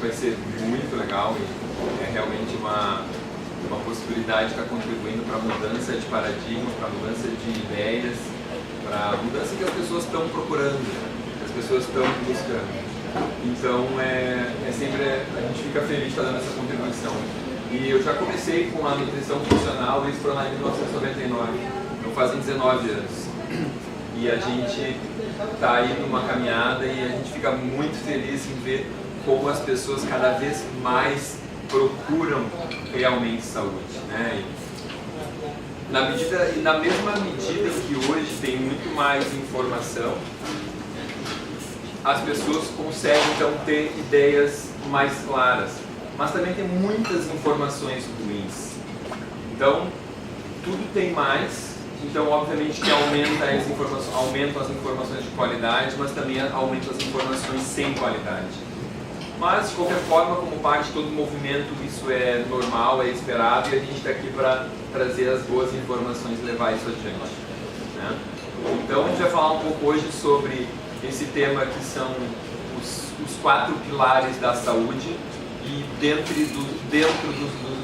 vai ser muito legal e é realmente uma possibilidade de estar contribuindo para a mudança de paradigma, para a mudança de ideias, para a mudança que as pessoas estão procurando, que as pessoas estão buscando. Então, sempre a gente fica feliz de estar dando essa contribuição. E eu já comecei com a nutrição funcional, isso foi lá em 1999, então fazem 19 anos. E a gente está aí numa caminhada e a gente fica muito feliz em ver como as pessoas cada vez mais procuram realmente saúde, né? Na mesma medida que hoje tem muito mais informação, as pessoas conseguem então ter ideias mais claras, mas também tem muitas informações ruins. Então, tudo tem mais, então obviamente que aumentam as informações de qualidade, mas também aumentam as informações sem qualidade. Mas, de qualquer forma, como parte de todo o movimento, isso é normal, é esperado, e a gente está aqui para trazer as boas informações e levar isso adiante, né? Então, a gente vai falar um pouco hoje sobre esse tema que são os 4 pilares da saúde, e dentro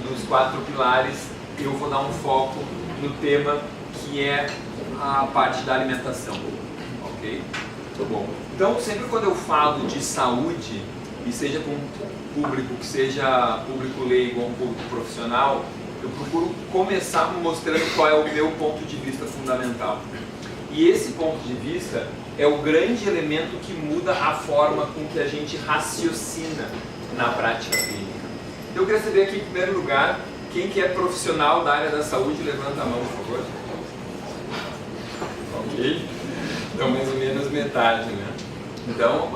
dos 4 pilares eu vou dar um foco no tema que é a parte da alimentação, ok? Bom, então sempre quando eu falo de saúde, e seja com público que seja público leigo ou um público profissional, eu procuro começar mostrando qual é o meu ponto de vista fundamental. E esse ponto de vista é o grande elemento que muda a forma com que a gente raciocina na prática clínica. Eu queria saber aqui, em primeiro lugar, quem que é profissional da área da saúde, levanta a mão, por favor. Ok? Então, mais ou menos metade, né? Então,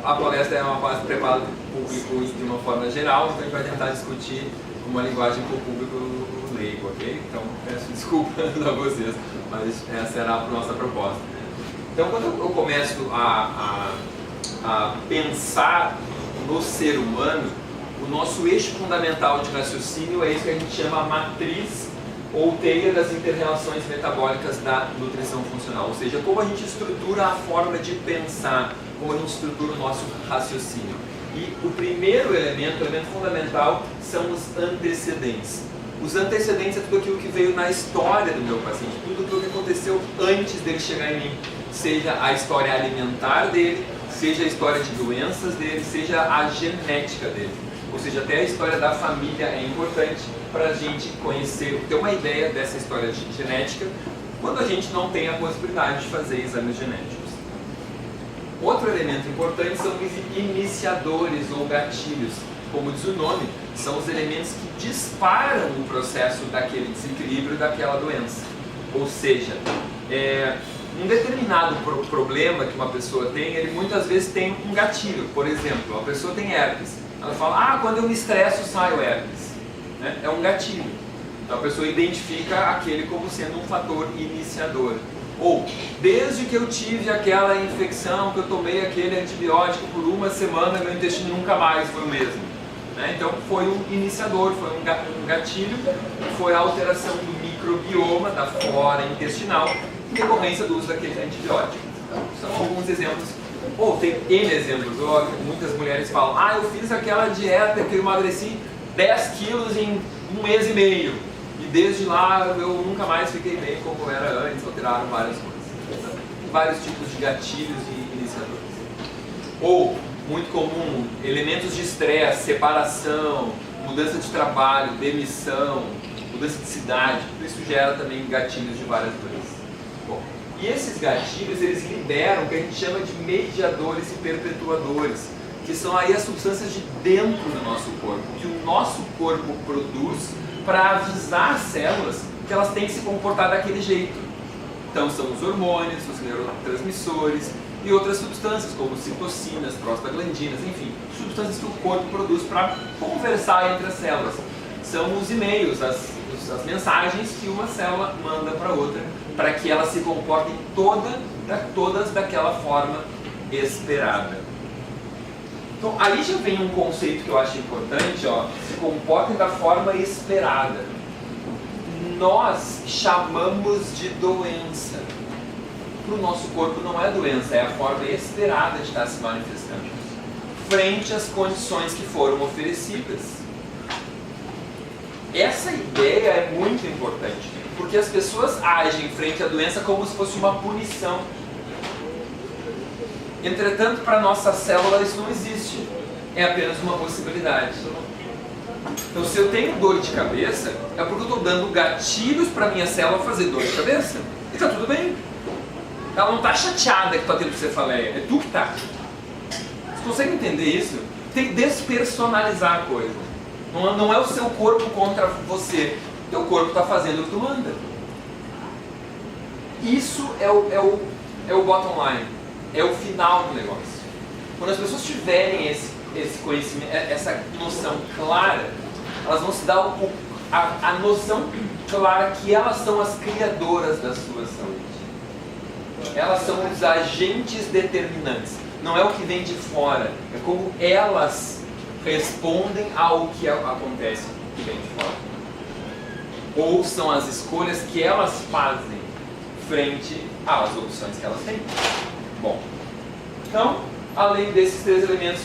a palestra é uma palestra preparada para o público de uma forma geral, então a gente vai tentar discutir uma linguagem para o público leigo, ok? Então, peço desculpas a vocês, mas essa era a nossa proposta. Então, quando eu começo a pensar no ser humano, o nosso eixo fundamental de raciocínio é isso que a gente chama a matriz ou teia das inter-relações metabólicas da nutrição funcional, ou seja, como a gente estrutura a forma de pensar, como a gente estrutura o nosso raciocínio. E o primeiro elemento, o elemento fundamental, são os antecedentes. Os antecedentes é tudo aquilo que veio na história do meu paciente, tudo aquilo que aconteceu antes dele chegar em mim, seja a história alimentar dele, seja a história de doenças dele, seja a genética dele. Ou seja, até a história da família é importante para a gente conhecer, ter uma ideia dessa história genética, quando a gente não tem a possibilidade de fazer exames genéticos. Outro elemento importante são os iniciadores ou gatilhos. Como diz o nome, são os elementos que disparam o processo daquele desequilíbrio, daquela doença. Ou seja, um determinado problema que uma pessoa tem, ele muitas vezes tem um gatilho. Por exemplo, a pessoa tem herpes. Ela fala, quando eu me estresso sai o herpes. Né? É um gatilho. Então a pessoa identifica aquele como sendo um fator iniciador. Ou, desde que eu tive aquela infecção, que eu tomei aquele antibiótico por uma semana, meu intestino nunca mais foi o mesmo. Né? Então foi um iniciador, foi um gatilho, foi a alteração do microbioma, da flora intestinal, em decorrência do uso daquele antibiótico. Então, são alguns exemplos, ou tem N exemplos. Muitas mulheres falam, eu fiz aquela dieta que eu emagreci 10 quilos em 1 mês e meio, e desde lá eu nunca mais fiquei bem como era antes, alteraram várias coisas. Vários tipos de gatilhos e iniciadores. Ou, muito comum, elementos de estresse, separação, mudança de trabalho, demissão, mudança de cidade, tudo isso gera também gatilhos de várias doenças. Bom, e esses gatilhos, eles liberam o que a gente chama de mediadores e perpetuadores, que são aí as substâncias de dentro do nosso corpo, que o nosso corpo produz para avisar as células que elas têm que se comportar daquele jeito. Então são os hormônios, os neurotransmissores e outras substâncias, como citocinas, prostaglandinas, enfim, substâncias que o corpo produz para conversar entre as células. São os e-mails, as mensagens que uma célula manda para outra, para que elas se comportem todas daquela forma esperada. Então, aí já vem um conceito que eu acho importante, se comportem da forma esperada. Nós chamamos de doença. Para o nosso corpo não é doença, é a forma esperada de estar se manifestando. frente às condições que foram oferecidas. Essa ideia é muito importante, porque as pessoas agem frente à doença como se fosse uma punição. Entretanto, para a nossa célula isso não existe, é apenas uma possibilidade. Então, se eu tenho dor de cabeça, é porque eu estou dando gatilhos para a minha célula fazer dor de cabeça. E está tudo bem. Ela não está chateada que está tendo cefaleia, é tu que está. Você consegue entender isso? Tem que despersonalizar a coisa. Não é o seu corpo contra você. O teu corpo está fazendo o que tu manda. Isso é o bottom line. É o final do negócio. Quando as pessoas tiverem esse conhecimento, essa noção clara, elas vão se dar a noção clara que elas são as criadoras da sua saúde. Elas são os agentes determinantes. Não é o que vem de fora, é como elas respondem ao que acontece que vem de fora. Ou são as escolhas que elas fazem frente às opções que elas têm. Bom, então, além desses três elementos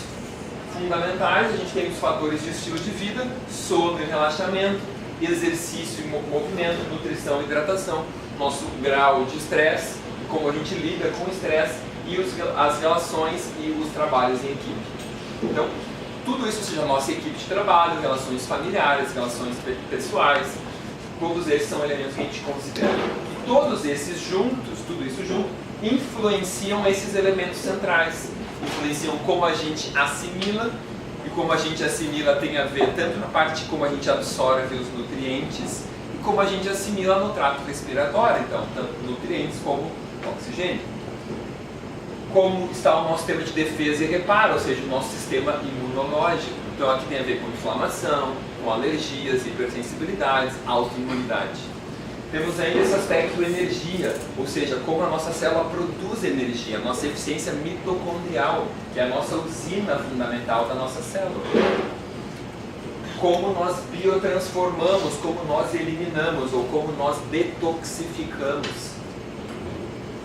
fundamentais, a gente tem os fatores de estilo de vida: sono e relaxamento, exercício e movimento, nutrição e hidratação, nosso grau de estresse, como a gente lida com o estresse e as relações e os trabalhos em equipe. Então, tudo isso, ou seja, a nossa equipe de trabalho, relações familiares, relações pessoais, todos esses são elementos que a gente considera. E todos esses juntos, tudo isso junto, influenciam esses elementos centrais. Influenciam como a gente assimila, e como a gente assimila tem a ver tanto na parte de como a gente absorve os nutrientes e como a gente assimila no trato respiratório, então, tanto nutrientes como oxigênio. Como está o nosso sistema de defesa e reparo, ou seja, o nosso sistema imunológico. Então aqui tem a ver com inflamação, com alergias, hipersensibilidades, autoimunidade. Temos ainda esse aspecto energia, ou seja, como a nossa célula produz energia, a nossa eficiência mitocondrial, que é a nossa usina fundamental da nossa célula. Como nós biotransformamos, como nós eliminamos ou como nós detoxificamos.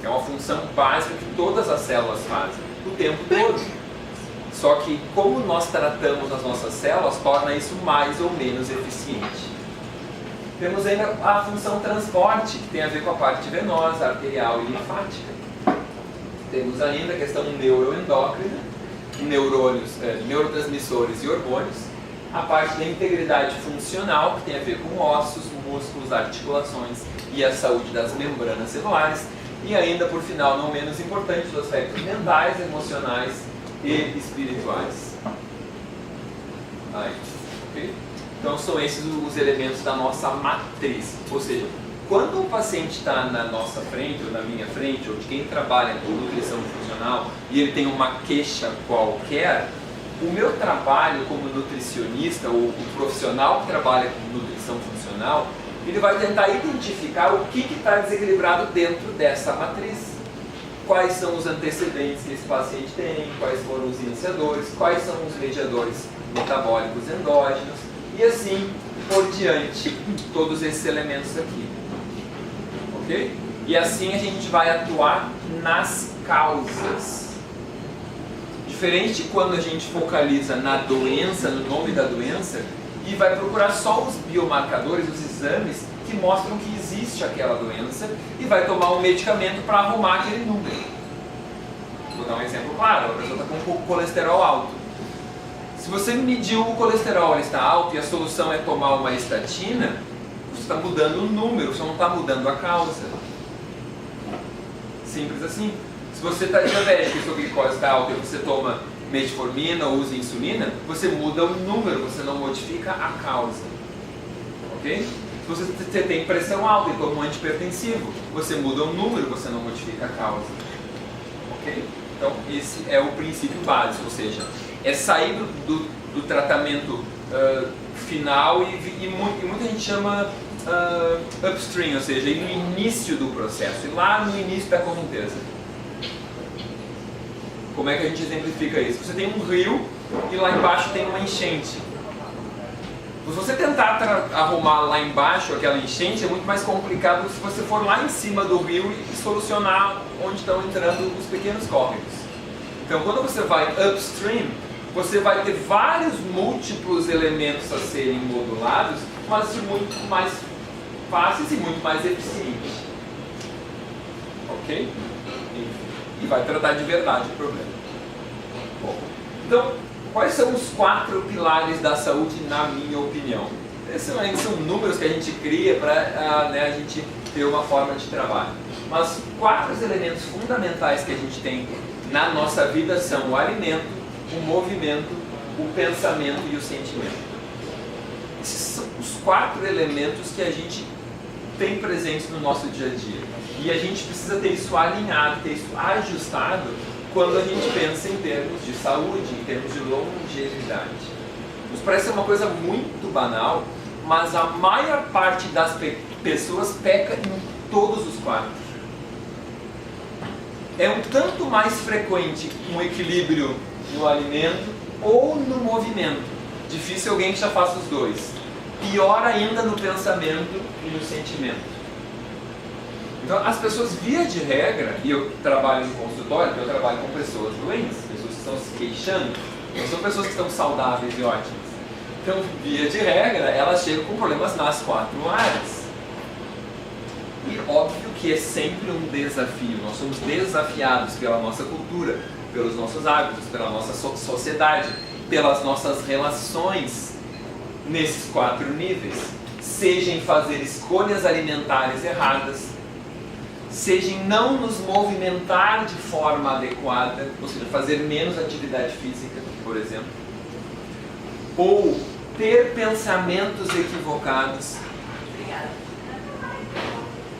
É uma função básica que todas as células fazem, o tempo todo. Só que como nós tratamos as nossas células torna isso mais ou menos eficiente. Temos ainda a função transporte, que tem a ver com a parte venosa, arterial e linfática. Temos ainda a questão neuroendócrina, neurônios, neurotransmissores e hormônios. A parte da integridade funcional, que tem a ver com ossos, músculos, articulações e a saúde das membranas celulares. E ainda, por final, não menos importante, os aspectos mentais, emocionais e espirituais. Aí, ok? Então são esses os elementos da nossa matriz. Ou seja, quando o paciente está na nossa frente, ou na minha frente, ou de quem trabalha com nutrição funcional, e ele tem uma queixa qualquer, o meu trabalho como nutricionista, ou o profissional que trabalha com nutrição funcional, ele vai tentar identificar o que está desequilibrado dentro dessa matriz. Quais são os antecedentes que esse paciente tem, quais foram os iniciadores, quais são os mediadores metabólicos endógenos, e assim por diante, todos esses elementos aqui. Ok? E assim a gente vai atuar nas causas. Diferente de quando a gente focaliza na doença, no nome da doença, e vai procurar só os biomarcadores, os exames que mostram que existe aquela doença e vai tomar um medicamento para arrumar aquele número. Vou dar um exemplo claro: a pessoa está com colesterol alto. Se você mediu o colesterol, ele está alto e a solução é tomar uma estatina, você está mudando o número, você não está mudando a causa. Simples assim. Se você está diabético e sua glicose está alta e você toma metformina ou usa insulina, você muda o número, você não modifica a causa. Ok? Se você tem pressão alta e toma um antihipertensivo, você muda o número, você não modifica a causa. Ok? Então esse é o princípio básico, ou seja, é sair do tratamento final e muita gente chama upstream, ou seja, ir no início do processo, ir lá no início da correnteza. Como é que a gente exemplifica isso? Você tem um rio e lá embaixo tem uma enchente. Se você tentar arrumar lá embaixo aquela enchente, é muito mais complicado se você for lá em cima do rio e solucionar onde estão entrando os pequenos córregos. Então, quando você vai upstream, você vai ter vários múltiplos elementos a serem modulados, mas de muito mais fáceis e muito mais eficientes. Ok? E vai tratar de verdade o problema. Bom, então, quais são os 4 pilares da saúde, na minha opinião? Esses são números que a gente cria para a gente ter uma forma de trabalho. Mas 4 elementos fundamentais que a gente tem na nossa vida são o alimento, o movimento, o pensamento e o sentimento. Esses são os 4 elementos que a gente tem presentes no nosso dia a dia. E a gente precisa ter isso alinhado, ter isso ajustado quando a gente pensa em termos de saúde, em termos de longevidade. Nos parece uma coisa muito banal, mas a maior parte das pessoas peca em todos os 4. É um tanto mais frequente um equilíbrio no alimento ou no movimento. Difícil alguém que já faça os dois. Pior ainda no pensamento e no sentimento. Então, as pessoas, via de regra, e eu trabalho no consultório, eu trabalho com pessoas doentes, pessoas que estão se queixando, não são pessoas que estão saudáveis e ótimas. Então, via de regra, elas chegam com problemas nas 4 áreas. E óbvio que é sempre um desafio, nós somos desafiados pela nossa cultura, pelos nossos hábitos, pela nossa sociedade, pelas nossas relações nesses 4 níveis. Seja em fazer escolhas alimentares erradas, seja em não nos movimentar de forma adequada, ou seja, fazer menos atividade física, por exemplo, ou ter pensamentos equivocados,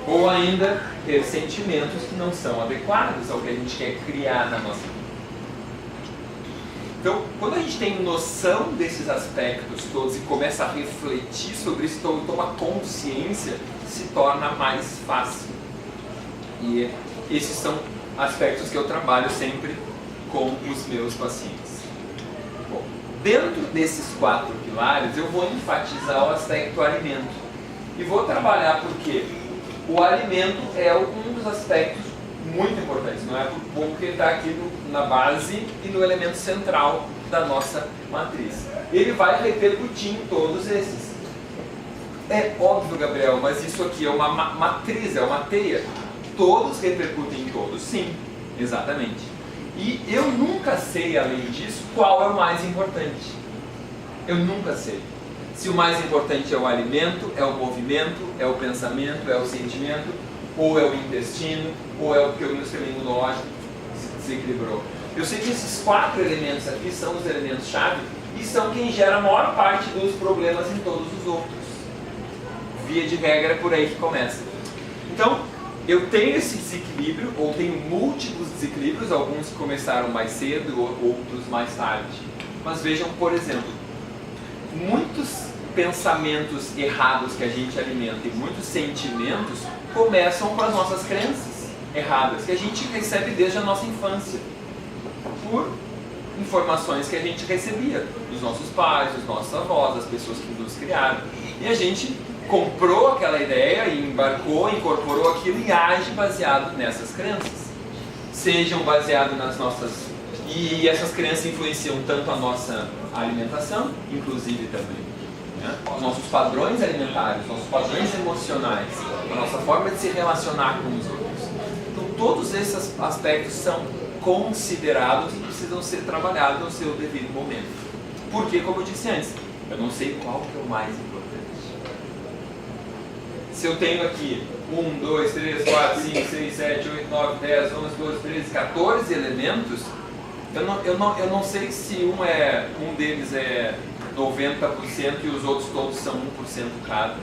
ou ainda ter sentimentos que não são adequados ao que a gente quer criar na nossa vida. Então, quando a gente tem noção desses aspectos todos e começa a refletir sobre isso, então toma consciência, se torna mais fácil. E esses são aspectos que eu trabalho sempre com os meus pacientes. Bom, dentro desses 4 pilares, eu vou enfatizar o aspecto alimento. E vou trabalhar porque o alimento é um dos aspectos muito importantes. Não é por pouco que ele está aqui na base e no elemento central da nossa matriz. Ele vai repercutir em todos esses. É óbvio, Gabriel, mas isso aqui é uma matriz, é uma teia. Todos repercutem em todos, sim, exatamente. E eu nunca sei, além disso, qual é o mais importante. Eu nunca sei. Se o mais importante é o alimento, é o movimento, é o pensamento, é o sentimento, ou é o intestino, ou é o que o meu sistema imunológico se desequilibrou. Eu sei que esses 4 elementos aqui são os elementos-chave e são quem gera a maior parte dos problemas em todos os outros. Via de regra é por aí que começa. Então, eu tenho esse desequilíbrio, ou tenho múltiplos desequilíbrios, alguns que começaram mais cedo, outros mais tarde. Mas vejam, por exemplo, muitos pensamentos errados que a gente alimenta e muitos sentimentos começam com as nossas crenças erradas, que a gente recebe desde a nossa infância, por informações que a gente recebia dos nossos pais, dos nossos avós, das pessoas que nos criaram. E a gente comprou aquela ideia e embarcou, incorporou aquilo e age baseado nessas crenças. Sejam baseados nas nossas... E essas crenças influenciam tanto a nossa alimentação, inclusive também, né? Os nossos padrões alimentares, nossos padrões emocionais, a nossa forma de se relacionar com os outros. Então todos esses aspectos são considerados e precisam ser trabalhados no seu devido momento. Porque, como eu disse antes, eu não sei qual que é o mais importante. Se eu tenho aqui 1, 2, 3, 4, 5, 6, 7, 8, 9, 10, 11, 12, 13, 14 elementos, eu não sei se um deles é 90% e os outros todos são 1% cada.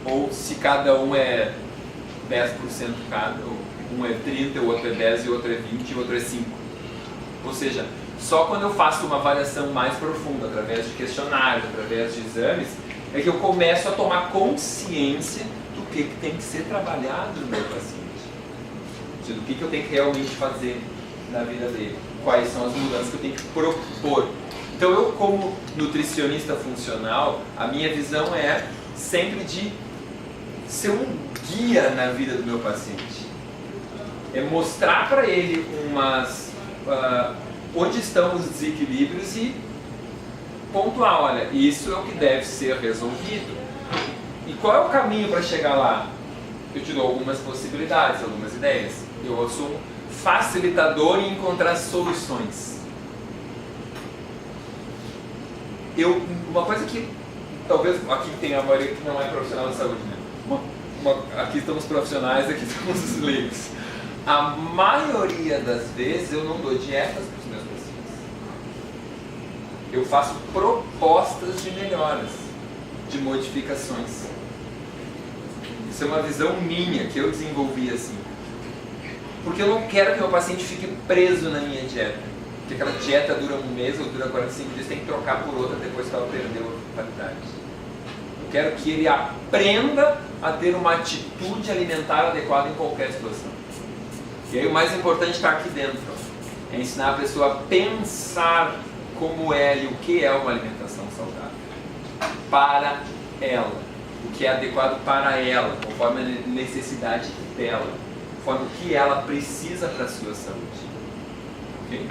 Ou se cada um é 10% cada, ou um é 30, o outro é 10, e o outro é 20, e o outro é 5. Ou seja, só quando eu faço uma avaliação mais profunda, através de questionários, através de exames, é que eu começo a tomar consciência do que tem que ser trabalhado no meu paciente. Ou seja, do que eu tenho que realmente fazer na vida dele. Quais são as mudanças que eu tenho que propor. Então eu, como nutricionista funcional, a minha visão é sempre de ser um guia na vida do meu paciente. É mostrar para ele onde estão os desequilíbrios e pontuar, olha, isso é o que deve ser resolvido. E qual é o caminho para chegar lá? Eu te dou algumas possibilidades, algumas ideias. Eu sou um facilitador em encontrar soluções. Uma coisa que talvez aqui tem a maioria que não é profissional de saúde, né? Aqui estamos profissionais, aqui estamos os leigos. A maioria das vezes eu não dou dietas para os meus pacientes. Eu faço propostas de melhoras, de modificações. Isso é uma visão minha, que eu desenvolvi assim. Porque eu não quero que meu paciente fique preso na minha dieta. Porque aquela dieta dura um mês ou dura 45 dias, tem que trocar por outra depois que ela perdeu a qualidade. Eu quero que ele aprenda a ter uma atitude alimentar adequada em qualquer situação. E aí o mais importante está aqui dentro. É ensinar a pessoa a pensar como é e o que é uma alimentação saudável. Para ela. O que é adequado para ela, conforme a necessidade dela. Conforme o que ela precisa para a sua saúde. Ok?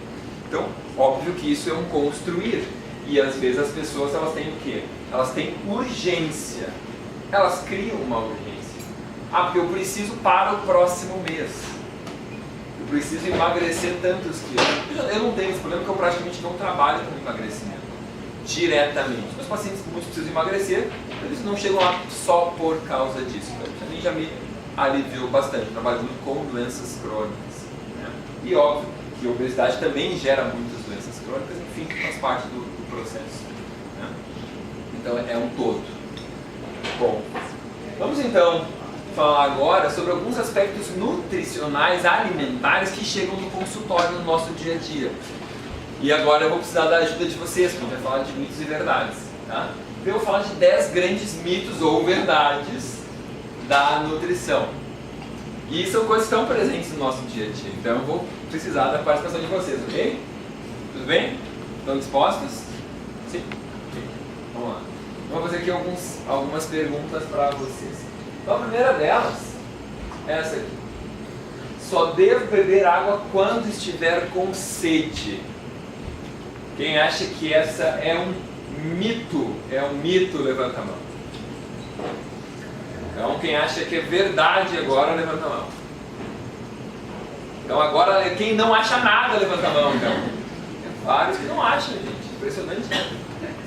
Então, óbvio que isso é um construir. E às vezes as pessoas elas têm o quê? Elas têm urgência. Elas criam uma urgência. Ah, porque eu preciso para o próximo mês. Eu preciso emagrecer tantos quilos. Eu não tenho esse problema porque eu praticamente não trabalho com emagrecimento. Diretamente. Meus pacientes muitos precisam emagrecer, eles não chegam lá só por causa disso. Então, isso também já me aliviou bastante. Trabalho muito com doenças crônicas. Né? E óbvio que a obesidade também gera muitas doenças crônicas, enfim, faz parte do processo. Né? Então é um todo. Bom, vamos então falar agora sobre alguns aspectos nutricionais, alimentares que chegam no consultório no nosso dia a dia. E agora eu vou precisar da ajuda de vocês, porque a gente vai falar de mitos e verdades. Tá? Eu vou falar de 10 grandes mitos ou verdades da nutrição. E são coisas que estão presentes no nosso dia a dia. Então eu vou precisar da participação de vocês, ok? Tudo bem? Estão dispostos? Sim? Ok. Vamos lá. Vou fazer aqui algumas perguntas para vocês. Então a primeira delas é essa aqui. Só devo beber água quando estiver com sede. Quem acha que essa é um mito, levanta a mão. Então quem acha que é verdade agora, levanta a mão. Então agora quem não acha nada, levanta a mão então. Tem vários que não acham, gente. Impressionante, né?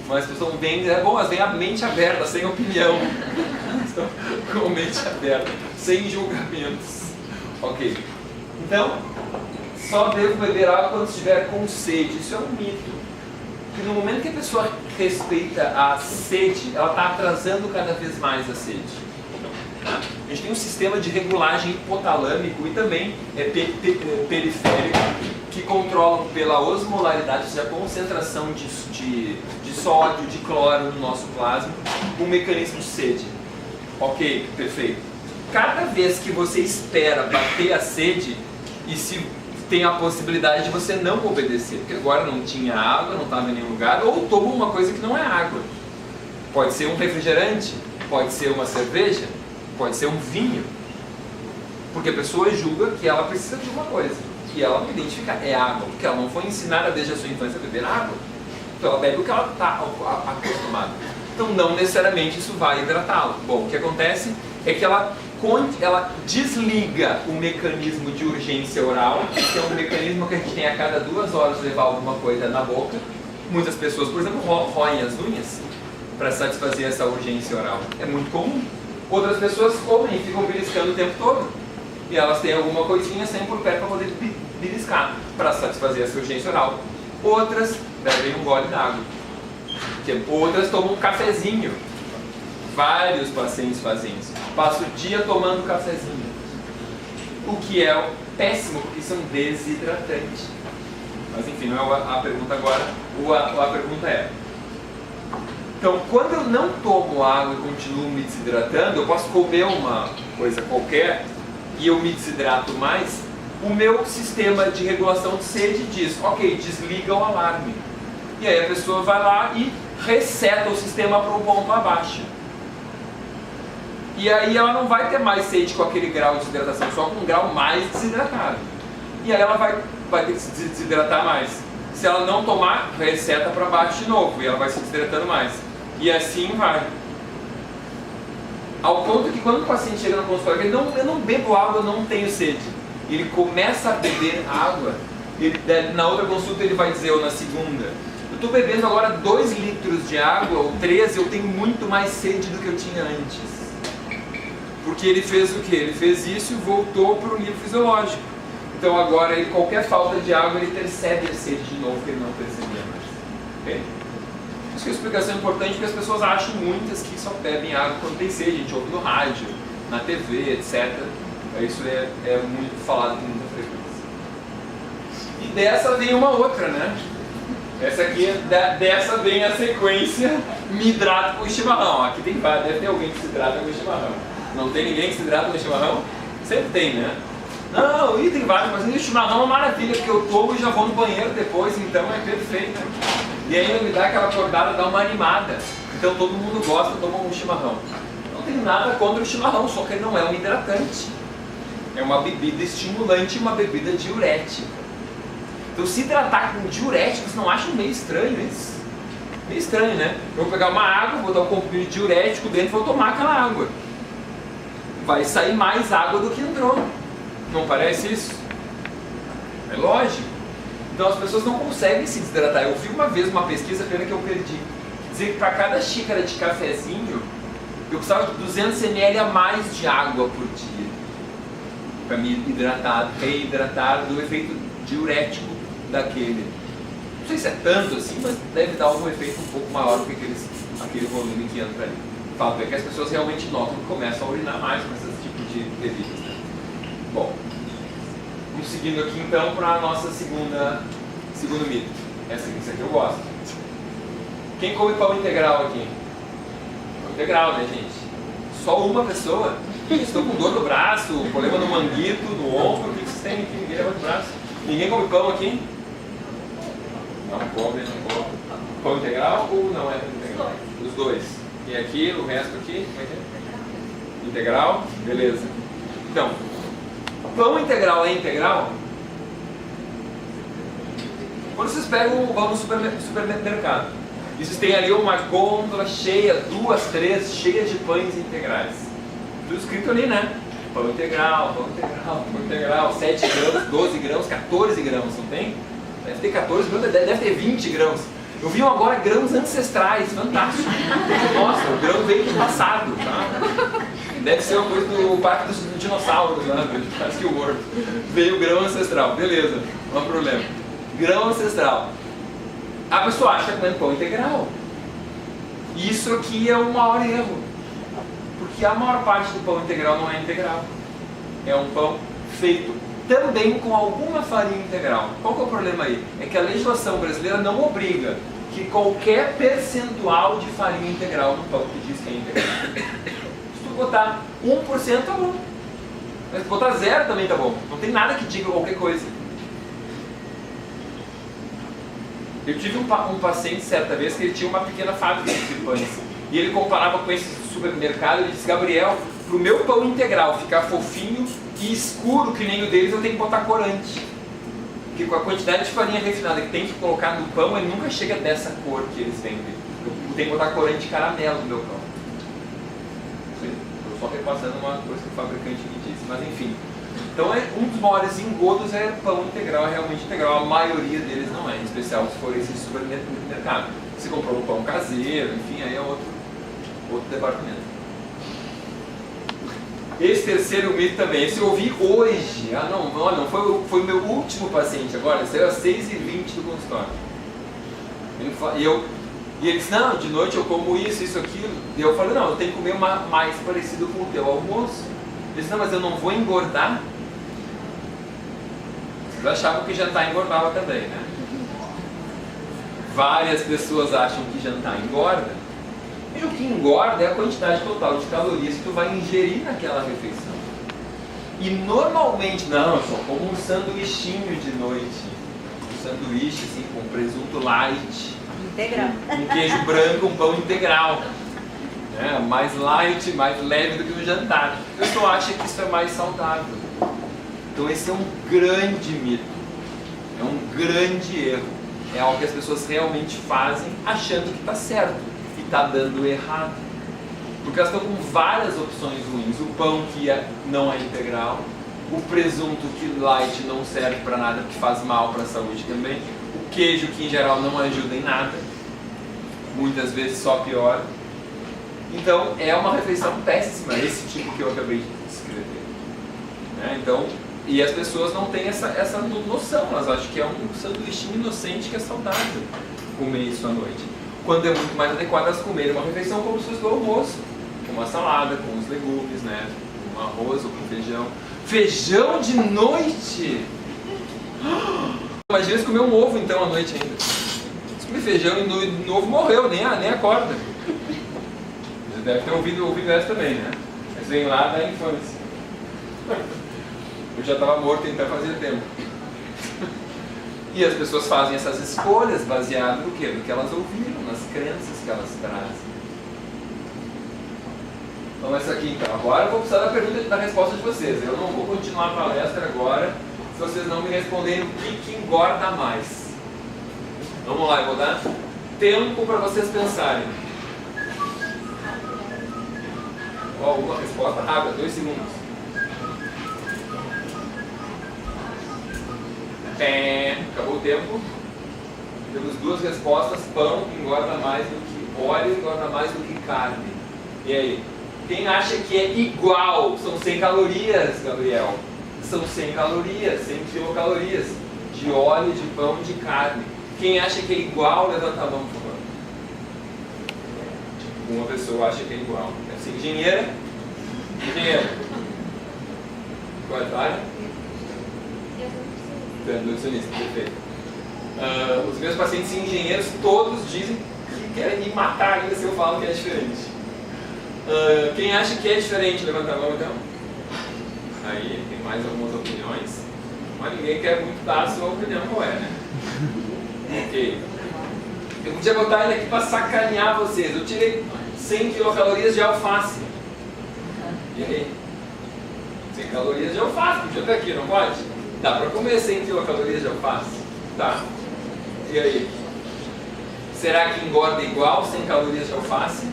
Mas as pessoas vêm, é bom, elas vêm a mente aberta, sem opinião. Estão com a mente aberta, sem julgamentos. Ok. Então, só devo beber água quando estiver com sede. Isso é um mito. Porque no momento que a pessoa respeita a sede, ela está atrasando cada vez mais a sede. A gente tem um sistema de regulagem hipotalâmico e também periférico que controlam pela osmolaridade, ou seja, a concentração de sódio, de cloro no nosso plasma, um mecanismo de sede. Ok, perfeito. Cada vez que você espera bater a sede, e se tem a possibilidade de você não obedecer, porque agora não tinha água, não estava em nenhum lugar, ou toma uma coisa que não é água. Pode ser um refrigerante, pode ser uma cerveja, pode ser um vinho. Porque a pessoa julga que ela precisa de uma coisa, que ela não identifica é água, porque ela não foi ensinada desde a sua infância a beber água. Então ela bebe o que ela está acostumada. Então não necessariamente isso vai hidratá-la. Bom, o que acontece é que ela desliga o mecanismo de urgência oral, que é um mecanismo que a gente tem a cada 2 horas levar alguma coisa na boca. Muitas pessoas, por exemplo, roem as unhas para satisfazer essa urgência oral. É muito comum. Outras pessoas comem e ficam beliscando o tempo todo. E elas têm alguma coisinha sempre por perto para poder beliscar, para satisfazer essa urgência oral. Outras bebem um gole d'água. Outras tomam um cafezinho. Vários pacientes fazem isso. Passam o dia tomando cafezinho. O que é péssimo, porque isso é um desidratante. Mas enfim, não é a pergunta agora. A pergunta é: então, quando eu não tomo água e continuo me desidratando, eu posso comer uma coisa qualquer e eu me desidrato mais, o meu sistema de regulação de sede diz, ok, desliga o alarme. E aí a pessoa vai lá e reseta o sistema para um ponto abaixo. E aí ela não vai ter mais sede com aquele grau de desidratação, só com um grau mais desidratado. E aí ela vai ter que se desidratar mais. Se ela não tomar, reseta para baixo de novo e ela vai se desidratando mais. E assim vai. Ao ponto que quando o paciente chega no consultório, ele eu não bebo água, eu não tenho sede. Ele começa a beber água, na outra consulta ele vai dizer, ou na segunda, eu estou bebendo agora 2 litros de água, ou 3, eu tenho muito mais sede do que eu tinha antes. Porque ele fez o quê? Ele fez isso e voltou para o nível fisiológico. Então agora, qualquer falta de água, ele percebe a sede de novo que ele não percebia mais. Okay? Isso que é uma explicação importante, porque as pessoas acham muitas que só bebem água quando tem sede. A gente ouve no rádio, na TV, etc. Isso é muito falado com muita frequência. E dessa vem uma outra, né? Dessa vem a sequência, me hidrato com chimarrão. Aqui tem vários, deve ter alguém que se hidrata com chimarrão. Não tem ninguém que se hidrata com chimarrão? Sempre tem, né? Não, tem vários, mas o chimarrão é uma maravilha, porque eu tomo e já vou no banheiro depois, então é perfeito. E ainda me dá aquela acordada, dá uma animada. Então todo mundo gosta, toma um chimarrão. Não tenho nada contra o chimarrão, só que ele não é um hidratante. É uma bebida estimulante, uma bebida diurética. Então se hidratar com diuréticos, não acham meio estranho isso? Meio estranho, né? Eu vou pegar uma água, vou dar um comprimido diurético dentro e vou tomar aquela água. Vai sair mais água do que entrou. Não parece isso? É lógico. Então as pessoas não conseguem se desidratar. Eu vi uma vez uma pesquisa, pena que eu perdi, que dizia que para cada xícara de cafezinho, eu precisava de 200 ml a mais de água por dia. Para me hidratar, reidratar do efeito diurético daquele. Não sei se é tanto assim, mas deve dar algum efeito um pouco maior do que aquele volume que entra ali. O fato é que as pessoas realmente notam que começam a urinar mais com esse tipo de bebidas. Né? Bom, vamos seguindo aqui então para a nossa segundo mito. Esse aqui eu gosto. Quem come pão integral aqui? Pão integral, né, gente? Só uma pessoa? Estou com dor no braço, problema no manguito, no ombro, o que vocês têm aqui? Ninguém leva no braço. Ninguém come pão aqui? Não come, não come. Pão integral ou não é integral? Os dois. E aqui, o resto aqui? Como é que é? Integral? Beleza. Então, pão integral é integral? Quando vocês vão no supermercado, e vocês têm ali uma gôndola cheia, 2, 3, cheias de pães integrais. Tudo escrito ali, né? Pão integral, pão integral, pão integral, 7 gramas, 12 gramas, 14 gramas, não tem? Deve ter 14 gramas, deve ter 20 gramas. Eu vi agora grãos ancestrais, fantástico. Nossa, o grão veio do passado, tá? Deve ser uma coisa do Parque dos Dinossauros, né? Parece que o World. Veio o grão ancestral, beleza, não há problema. Grão ancestral. A pessoa acha que é pão integral. Isso aqui é o maior erro. Porque a maior parte do pão integral não é integral. É um pão feito também com alguma farinha integral. Qual que é o problema aí? É que a legislação brasileira não obriga que qualquer percentual de farinha integral no pão que diz que é integral. Se tu botar 1% tá bom. Mas se botar 0 também tá bom. Não tem nada que diga qualquer coisa. Eu tive um paciente certa vez que ele tinha uma pequena fábrica de pães. E ele comparava com esse supermercado e ele disse: Gabriel, para o meu pão integral ficar fofinho e escuro que nem o deles, eu tenho que botar corante. Porque com a quantidade de farinha refinada que tem que colocar no pão, ele nunca chega dessa cor que eles vendem. Eu tenho que botar corante de caramelo no meu pão. Estou só repassando uma coisa que o fabricante me disse, mas enfim. Então um dos maiores engodos é pão integral, é realmente integral. A maioria deles não é, em especial se for esse supermercado. Se comprou um pão caseiro, enfim, aí é outro departamento. Esse terceiro mito também, esse eu ouvi hoje. Não foi o meu último paciente agora, saiu às 6h20 do consultório. E ele disse: não, de noite eu como isso, aquilo. E eu falei: não, eu tenho que comer mais parecido com o teu almoço. Ele disse: não, mas eu não vou engordar. Vocês achavam que jantar engordava também, né? Várias pessoas acham que jantar engorda. E o que engorda é a quantidade total de calorias que tu vai ingerir naquela refeição. E normalmente, não, eu só como um sanduichinho de noite. Um sanduíche assim, com presunto light. Integral. Um queijo branco, um pão integral. Mais light, mais leve do que no jantar. Eu só acho que isso é mais saudável. Então esse é um grande mito. É um grande erro. É algo que as pessoas realmente fazem achando que está certo e está dando errado. Porque elas estão com várias opções ruins. O pão que não é integral, o presunto que light não serve para nada porque faz mal para a saúde também, o queijo que em geral não ajuda em nada, muitas vezes só piora. Então é uma refeição péssima, esse tipo que eu acabei de descrever. Então, e as pessoas não têm essa noção, elas acham que é um sanduíche inocente que é saudável comer isso à noite. Quando é muito mais adequado elas comerem uma refeição como se fosse do almoço, com uma salada, com os legumes, com arroz ou com feijão. Feijão de noite! Imagina se comer um ovo então à noite ainda. Se comer feijão e no ovo morreu, nem acorda. Você deve ter ouvido essa também, né? Mas vem lá da infância. Eu já estava morto então fazia tempo. E as pessoas fazem essas escolhas baseadas no quê? No que elas ouviram, nas crenças que elas trazem. Então essa aqui então. Agora eu vou precisar da resposta de vocês. Eu não vou continuar a palestra agora se vocês não me responderem o que engorda mais. Vamos lá, eu vou dar tempo para vocês pensarem. Uma resposta rápida, 2 segundos. Acabou o tempo. Temos 2 respostas. Pão engorda mais do que óleo, engorda mais do que carne. E aí? Quem acha que é igual? São 100 calorias, Gabriel. São 100 calorias, 100 quilocalorias de óleo, de pão, de carne. Quem acha que é igual, levanta a mão, por favor. Uma pessoa acha que é igual. Deve ser engenheira. Engenheira. Qual é a área? Nutricionista, perfeito. Os meus pacientes engenheiros todos dizem que querem me matar ainda se eu falo que é diferente. Quem acha que é diferente, levanta a mão então. Aí, tem mais algumas opiniões. Mas ninguém quer muito dar a sua opinião, qual é, né? Ok. Eu podia botar ele aqui para sacanear vocês. Eu tirei 100 quilocalorias de alface. E aí? 100 calorias de alface, podia estar aqui, não pode? Dá para comer 100 quilocalorias de alface? Tá. E aí? Será que engorda igual 100 calorias de alface?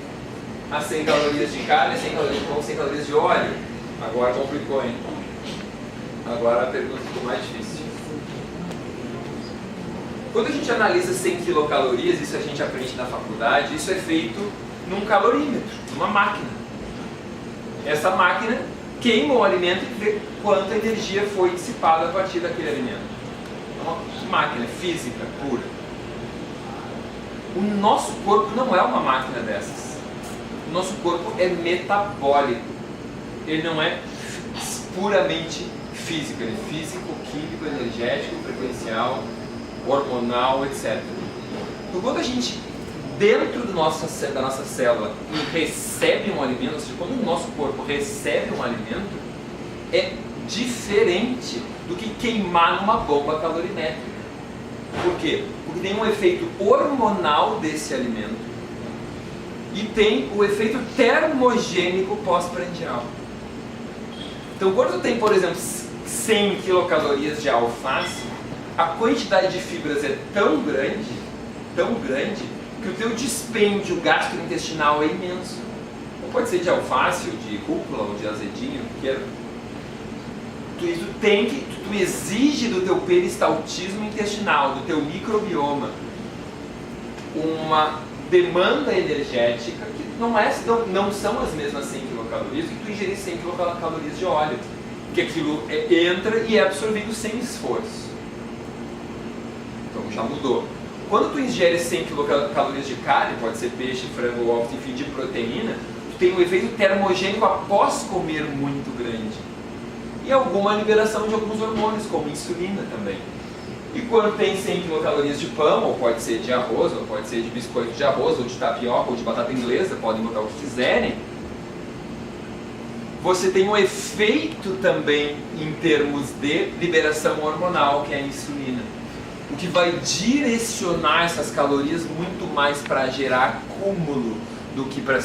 A 100 calorias de carne, 100 calorias de pão, 100 calorias de óleo? Agora complicou, hein? Agora a pergunta ficou mais difícil. Quando a gente analisa 100 quilocalorias, isso a gente aprende na faculdade, isso é feito num calorímetro, numa máquina. Essa máquina queima o alimento e vê quanta energia foi dissipada a partir daquele alimento. É uma máquina física pura. O nosso corpo não é uma máquina dessas. O nosso corpo é metabólico. Ele não é puramente físico. Ele é físico, químico, energético, frequencial, hormonal, etc. Então, quando a gente, dentro da nossa célula, recebe um alimento, ou seja, quando o nosso corpo recebe um alimento, é diferente do que queimar numa bomba calorimétrica. Por quê? Porque tem um efeito hormonal desse alimento e tem o efeito termogênico pós-prandial. Então, quando tem, por exemplo, 100 quilocalorias de alface, a quantidade de fibras é tão grande, que o teu dispêndio gastrointestinal é imenso. Ou pode ser de alface, ou de rúcula, ou de azedinho, o que queira. Tu exige do teu peristaltismo intestinal, do teu microbioma, uma demanda energética que não são as mesmas 100 quilocalorias que tu ingerir 100 quilocalorias de óleo, que aquilo entra e é absorvido sem esforço. Então já mudou. Quando tu ingere 100 quilocalorias de carne, pode ser peixe, frango, ovos, enfim, de proteína, tu tem um efeito termogênico após comer muito grande. E alguma liberação de alguns hormônios, como insulina também. E quando tem 100 quilocalorias de pão, ou pode ser de arroz, ou pode ser de biscoito de arroz, ou de tapioca, ou de batata inglesa, podem botar o que quiserem, você tem um efeito também em termos de liberação hormonal, que é a insulina. O que vai direcionar essas calorias muito mais para gerar acúmulo do que para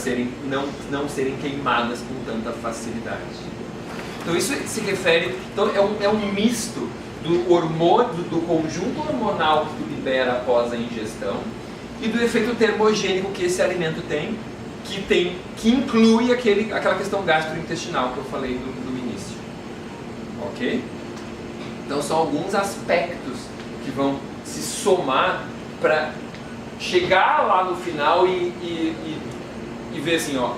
não serem queimadas com tanta facilidade. Então isso se refere, então é um misto do hormônio, do conjunto hormonal que tu libera após a ingestão, e do efeito termogênico que esse alimento tem, que inclui aquela questão gastrointestinal que eu falei no início. Ok? Então são alguns aspectos que vão se somar para chegar lá no final e ver assim, ó,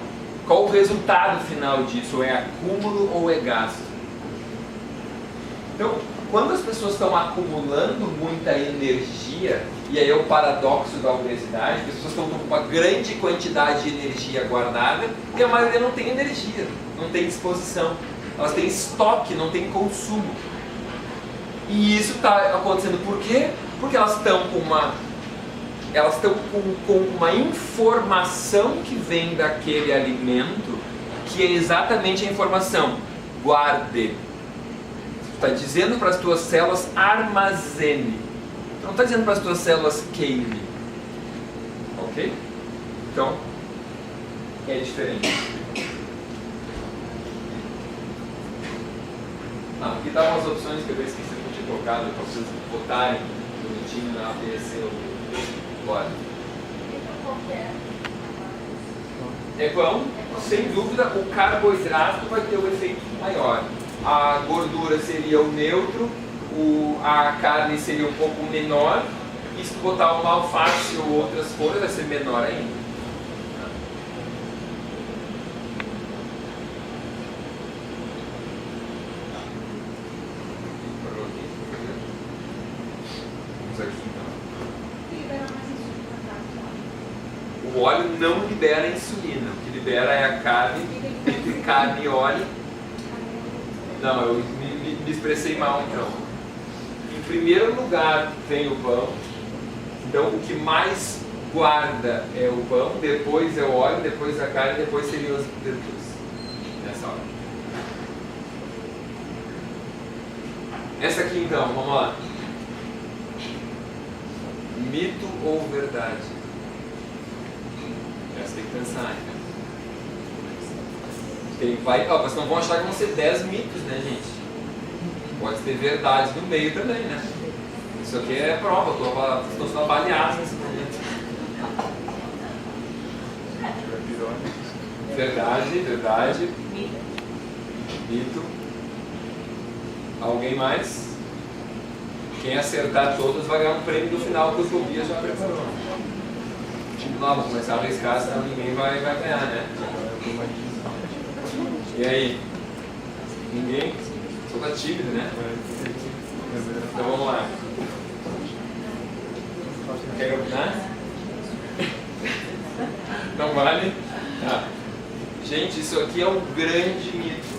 qual o resultado final disso, ou é acúmulo ou é gasto. Então, quando as pessoas estão acumulando muita energia, e aí é o paradoxo da obesidade, as pessoas estão com uma grande quantidade de energia guardada e a maioria não tem energia, não tem disposição, elas têm estoque, não têm consumo. E isso está acontecendo por quê? Porque elas estão com uma informação que vem daquele alimento, que é exatamente a informação: guarde. Está dizendo para as tuas células: armazene. Não está dizendo para as tuas células: queime. Ok? Então, é diferente. Aqui estavam as opções que eu esqueci de ter colocado para vocês botarem bonitinho na APC ou bora. É pão, sem dúvida. O carboidrato vai ter o efeito maior. A gordura seria o neutro, a carne seria um pouco menor, e se botar uma alface ou outras folhas vai ser menor ainda. O óleo não libera insulina, o que libera é a carne, entre carne e óleo. Não, eu me expressei mal então. Em primeiro lugar vem o pão, então o que mais guarda é o pão, depois é o óleo, depois a carne, depois seriam os verduras, nessa hora. Essa aqui então, vamos lá. Mito ou verdade? Essa tem que pensar, né? Vocês não vão achar que vão ser 10 mitos, né, gente? Pode ter verdades no meio também, né? Isso aqui é prova, estou sendo avaliado nesse momento. Verdade. Mito. Alguém mais? Quem acertar todos vai ganhar um prêmio no final que o Tobias já preparou. Não, vou começar a arriscar, senão ninguém vai ganhar, né? E aí? Ninguém? Só tá tímido, né? Então vamos lá. Quer opinar? Não vale? Tá. Gente, isso aqui é um grande mito.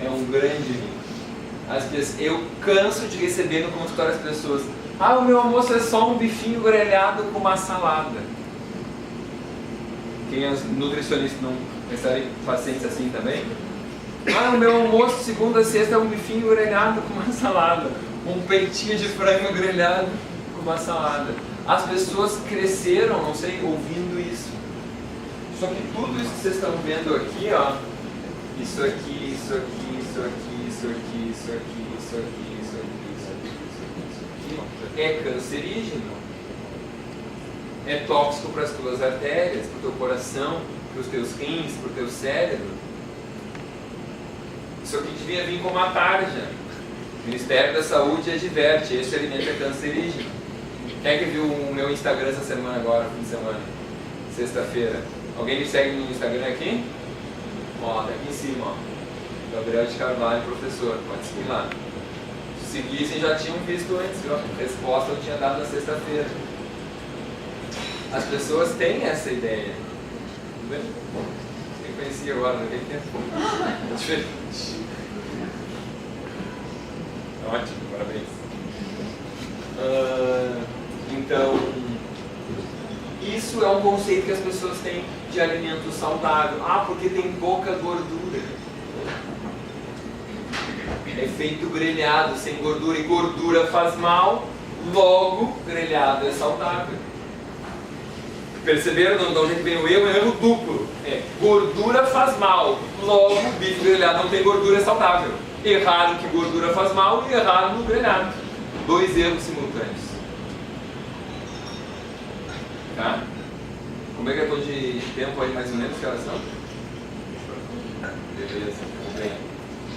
É um grande mito. Às vezes eu canso de receber no consultório as pessoas: ah, o meu almoço é só um bifinho grelhado com uma salada. Quem é nutricionista não recebe pacientes assim também? Ah, o meu almoço segunda a sexta é um bifinho grelhado com uma salada, um peitinho de frango grelhado com uma salada. As pessoas cresceram, não sei, ouvindo isso. Só que tudo isso que vocês estão vendo aqui, ó, isso aqui, isso aqui, isso aqui, isso aqui, isso aqui, isso aqui, isso aqui, isso aqui, isso aqui, é cancerígeno. É tóxico para as tuas artérias, para o teu coração, para os teus rins, para o teu cérebro. Isso aqui devia vir como a tarja. O Ministério da Saúde adverte: esse alimento é cancerígeno. Quem é que viu o meu Instagram essa semana agora, fim de semana? Sexta-feira. Alguém me segue no Instagram aqui? Ó, tá aqui em cima, ó. Gabriel de Carvalho, professor. Pode seguir lá. Se seguissem, já tinham visto antes, viu? A resposta eu tinha dado na sexta-feira. As pessoas têm essa ideia. Quem conhecia agora, naquele tempo? É diferente. Ótimo, parabéns. Então, isso é um conceito que as pessoas têm de alimento saudável. Ah, porque tem pouca gordura. É feito grelhado, sem gordura. E gordura faz mal, logo grelhado é saudável. Perceberam de onde vem o erro? É um erro duplo. Gordura faz mal, logo bife grelhado não tem gordura, é saudável. Errado que gordura faz mal e errado no grelhado. Dois erros simultâneos. Tá? Como é que eu estou de tempo aí, mais ou menos, que horas são? Beleza, tudo bem.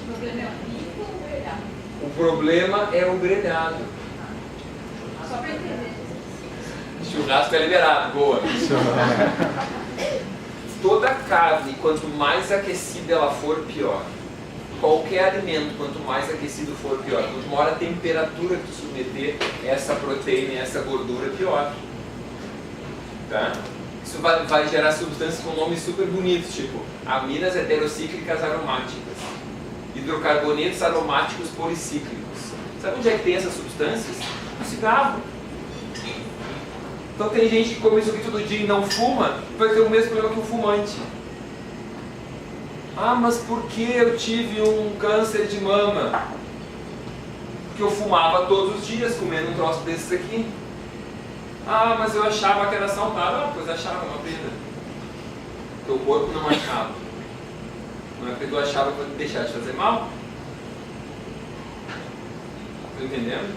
O problema é o bico ou o grelhado? O problema é o grelhado. Só para entender. Churrasco é liberado, boa. Toda carne, quanto mais aquecida ela for, pior. Qualquer alimento, quanto mais aquecido for, pior. Quanto maior a temperatura que tu submeter essa proteína e essa gordura, pior. Tá? Isso vai gerar substâncias com nomes super bonitos, tipo aminas heterocíclicas aromáticas, hidrocarbonetos aromáticos policíclicos. Sabe onde é que tem essas substâncias? No cigarro. Então tem gente que come isso aqui todo dia e não fuma, vai ter o mesmo problema que o fumante. Ah, mas por que eu tive um câncer de mama? Porque eu fumava todos os dias comendo um troço desses aqui. Ah, mas eu achava que era saudável. Ah, pois achava, uma pena. Teu corpo não achava. Não é porque tu achava que vai deixar de fazer mal? Tá entendendo?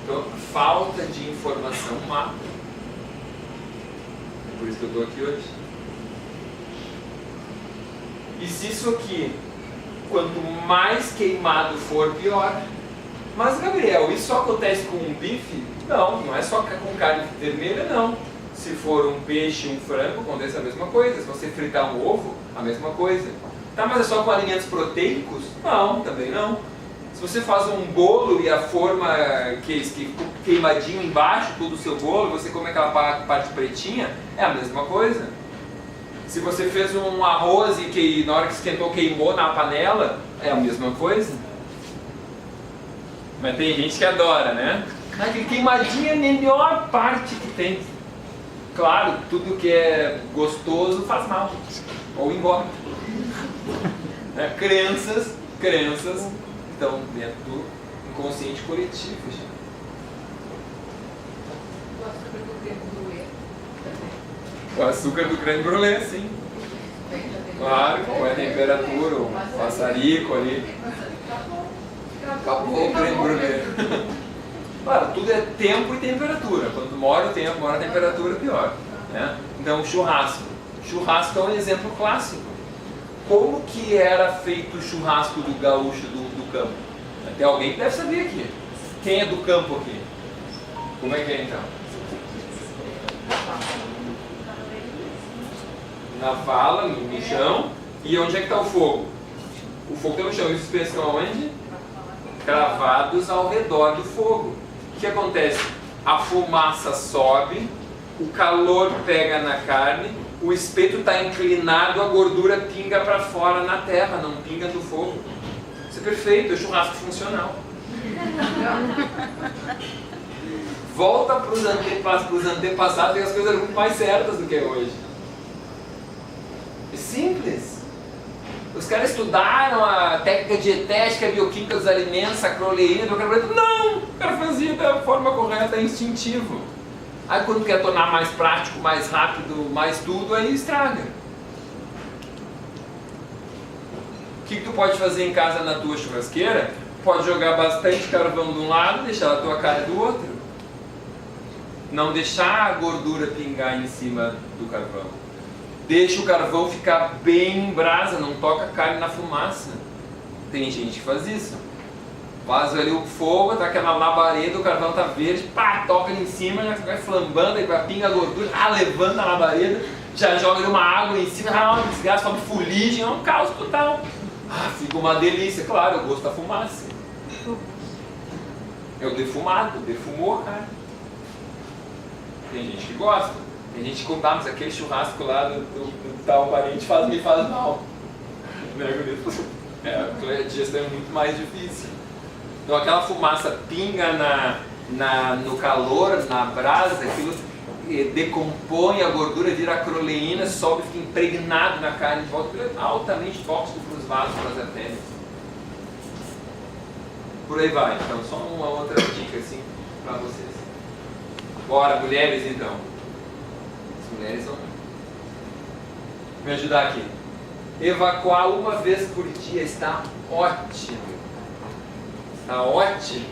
Então, falta de informação mata. É por isso que eu estou aqui hoje. E se isso aqui, quanto mais queimado for, pior. Mas, Gabriel, isso só acontece com um bife? Não, não é só com carne vermelha, não. Se for um peixe, um frango, acontece a mesma coisa. Se você fritar um ovo, a mesma coisa. Tá, mas é só com alimentos proteicos? Não, também não. Se você faz um bolo e a forma que queimadinho embaixo, todo o seu bolo, você come aquela parte pretinha, é a mesma coisa. Se você fez um arroz e que na hora que esquentou queimou na panela, é a mesma coisa. Mas tem gente que adora, né? Aquele queimadinho é a melhor parte que tem. Claro, tudo que é gostoso faz mal. Ou engorda. Crenças estão dentro do inconsciente coletivo. Já. O açúcar do creme brulee, sim. Claro, com a temperatura, o maçarico ali. Acabou o creme brulee. Claro, tudo é tempo e temperatura. Quanto maior o tempo, maior a temperatura, pior. Né? Então, churrasco. Churrasco é um exemplo clássico. Como que era feito o churrasco do gaúcho do campo? Tem alguém que deve saber aqui. Quem é do campo aqui? Como é que é então? Na vala, no chão. E onde é que está o fogo? O fogo está no chão. E os espetos estão aonde? Cravados ao redor do fogo. O que acontece? A fumaça sobe, o calor pega na carne, o espeto está inclinado, a gordura pinga para fora na terra, não pinga do fogo. Isso é perfeito, é churrasco funcional. Volta para os antepassados e as coisas eram muito mais certas do que é hoje. É simples. Os caras estudaram a técnica dietética, a bioquímica dos alimentos, a croleína, não! O cara fazia da forma correta, é instintivo. Aí quando quer tornar mais prático, mais rápido, mais tudo, aí estraga. O que tu pode fazer em casa na tua churrasqueira? Pode jogar bastante carvão de um lado e deixar a tua carne do outro. Não deixar a gordura pingar em cima do carvão. Deixa o carvão ficar bem em brasa, não toca a carne na fumaça. Tem gente que faz isso. Faz ali o fogo, tá aquela labareda, o carvão tá verde, pá, toca ali em cima, já vai flambando, aí vai pinga a gordura, levanta a labareda, já joga ali uma água em cima, desgasta, sobe fuligem, é um caos total. Fica uma delícia, claro, eu gosto da fumaça. É o defumado, defumou a carne. Tem gente que gosta. Tem gente que conta, mas aquele churrasco lá do tal parente me faz mal. A digestão é muito mais difícil. Então aquela fumaça pinga no calor, na brasa, aquilo decompõe a gordura, vira croleína, sobe, fica impregnado na carne de volta, aquilo é altamente tóxico para os vasos, para as artérias. Por aí vai. Então só uma outra dica assim para vocês. Bora, mulheres então. Mulheres vão me ajudar aqui. Evacuar uma vez por dia está ótimo. Está ótimo.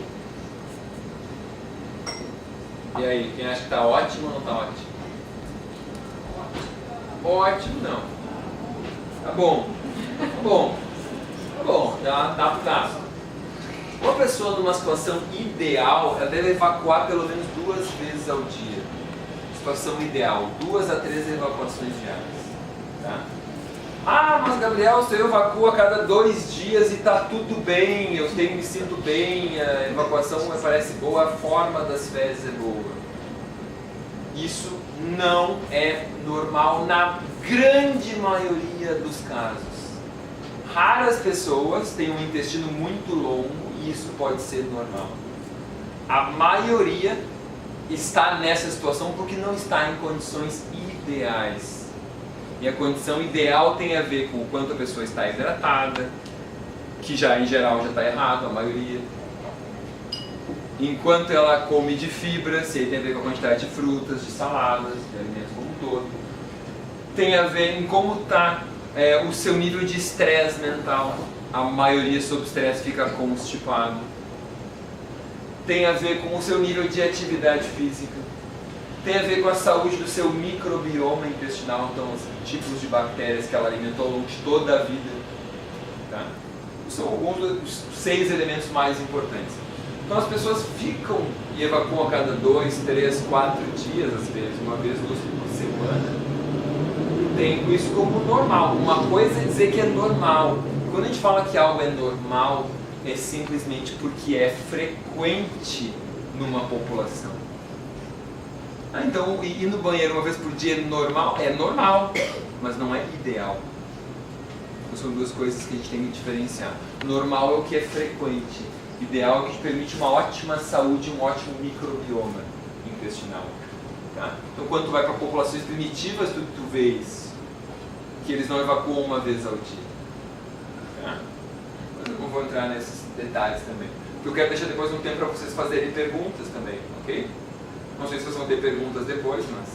E aí, quem acha que está ótimo ou não está ótimo? ótimo, não. Tá bom, dá pro gasto. Uma pessoa numa situação ideal, ela deve evacuar pelo menos 2 vezes ao dia. Situação ideal, 2 a 3 evacuações diárias. Tá? Ah, mas Gabriel, se eu evacuo a cada 2 dias e está tudo bem, eu me sinto bem, a evacuação me parece boa, a forma das fezes é boa. Isso não é normal na grande maioria dos casos. Raras pessoas têm um intestino muito longo e isso pode ser normal. A maioria está nessa situação porque não está em condições ideais. E a condição ideal tem a ver com o quanto a pessoa está hidratada, que já em geral já está errado, a maioria. Enquanto ela come de fibra, se tem a ver com a quantidade de frutas, de saladas, de alimentos como um todo. Tem a ver em como está o seu nível de estresse mental. A maioria sob estresse fica constipado. Tem a ver com o seu nível de atividade física. Tem a ver com a saúde do seu microbioma intestinal, então os tipos de bactérias que ela alimentou ao longo de toda a vida. Tá? São alguns dos 6 elementos mais importantes. Então as pessoas ficam e evacuam a cada 2, 3, 4 dias, às vezes, uma vez, 2 por semana. Tem isso como normal. Uma coisa é dizer que é normal. Quando a gente fala que algo é normal, é simplesmente porque é frequente numa população. Então, ir no banheiro uma vez por dia é normal? É normal, mas não é ideal. São 2 coisas que a gente tem que diferenciar. Normal é o que é frequente. Ideal é o que te permite uma ótima saúde, um ótimo microbioma intestinal. Tá? Então, quando tu vai para populações primitivas, tu vês que eles não evacuam uma vez ao dia. Tá? Mas eu não vou entrar nesses detalhes também. Eu quero deixar depois um tempo para vocês fazerem perguntas também, ok? Não sei se vocês vão ter perguntas depois, mas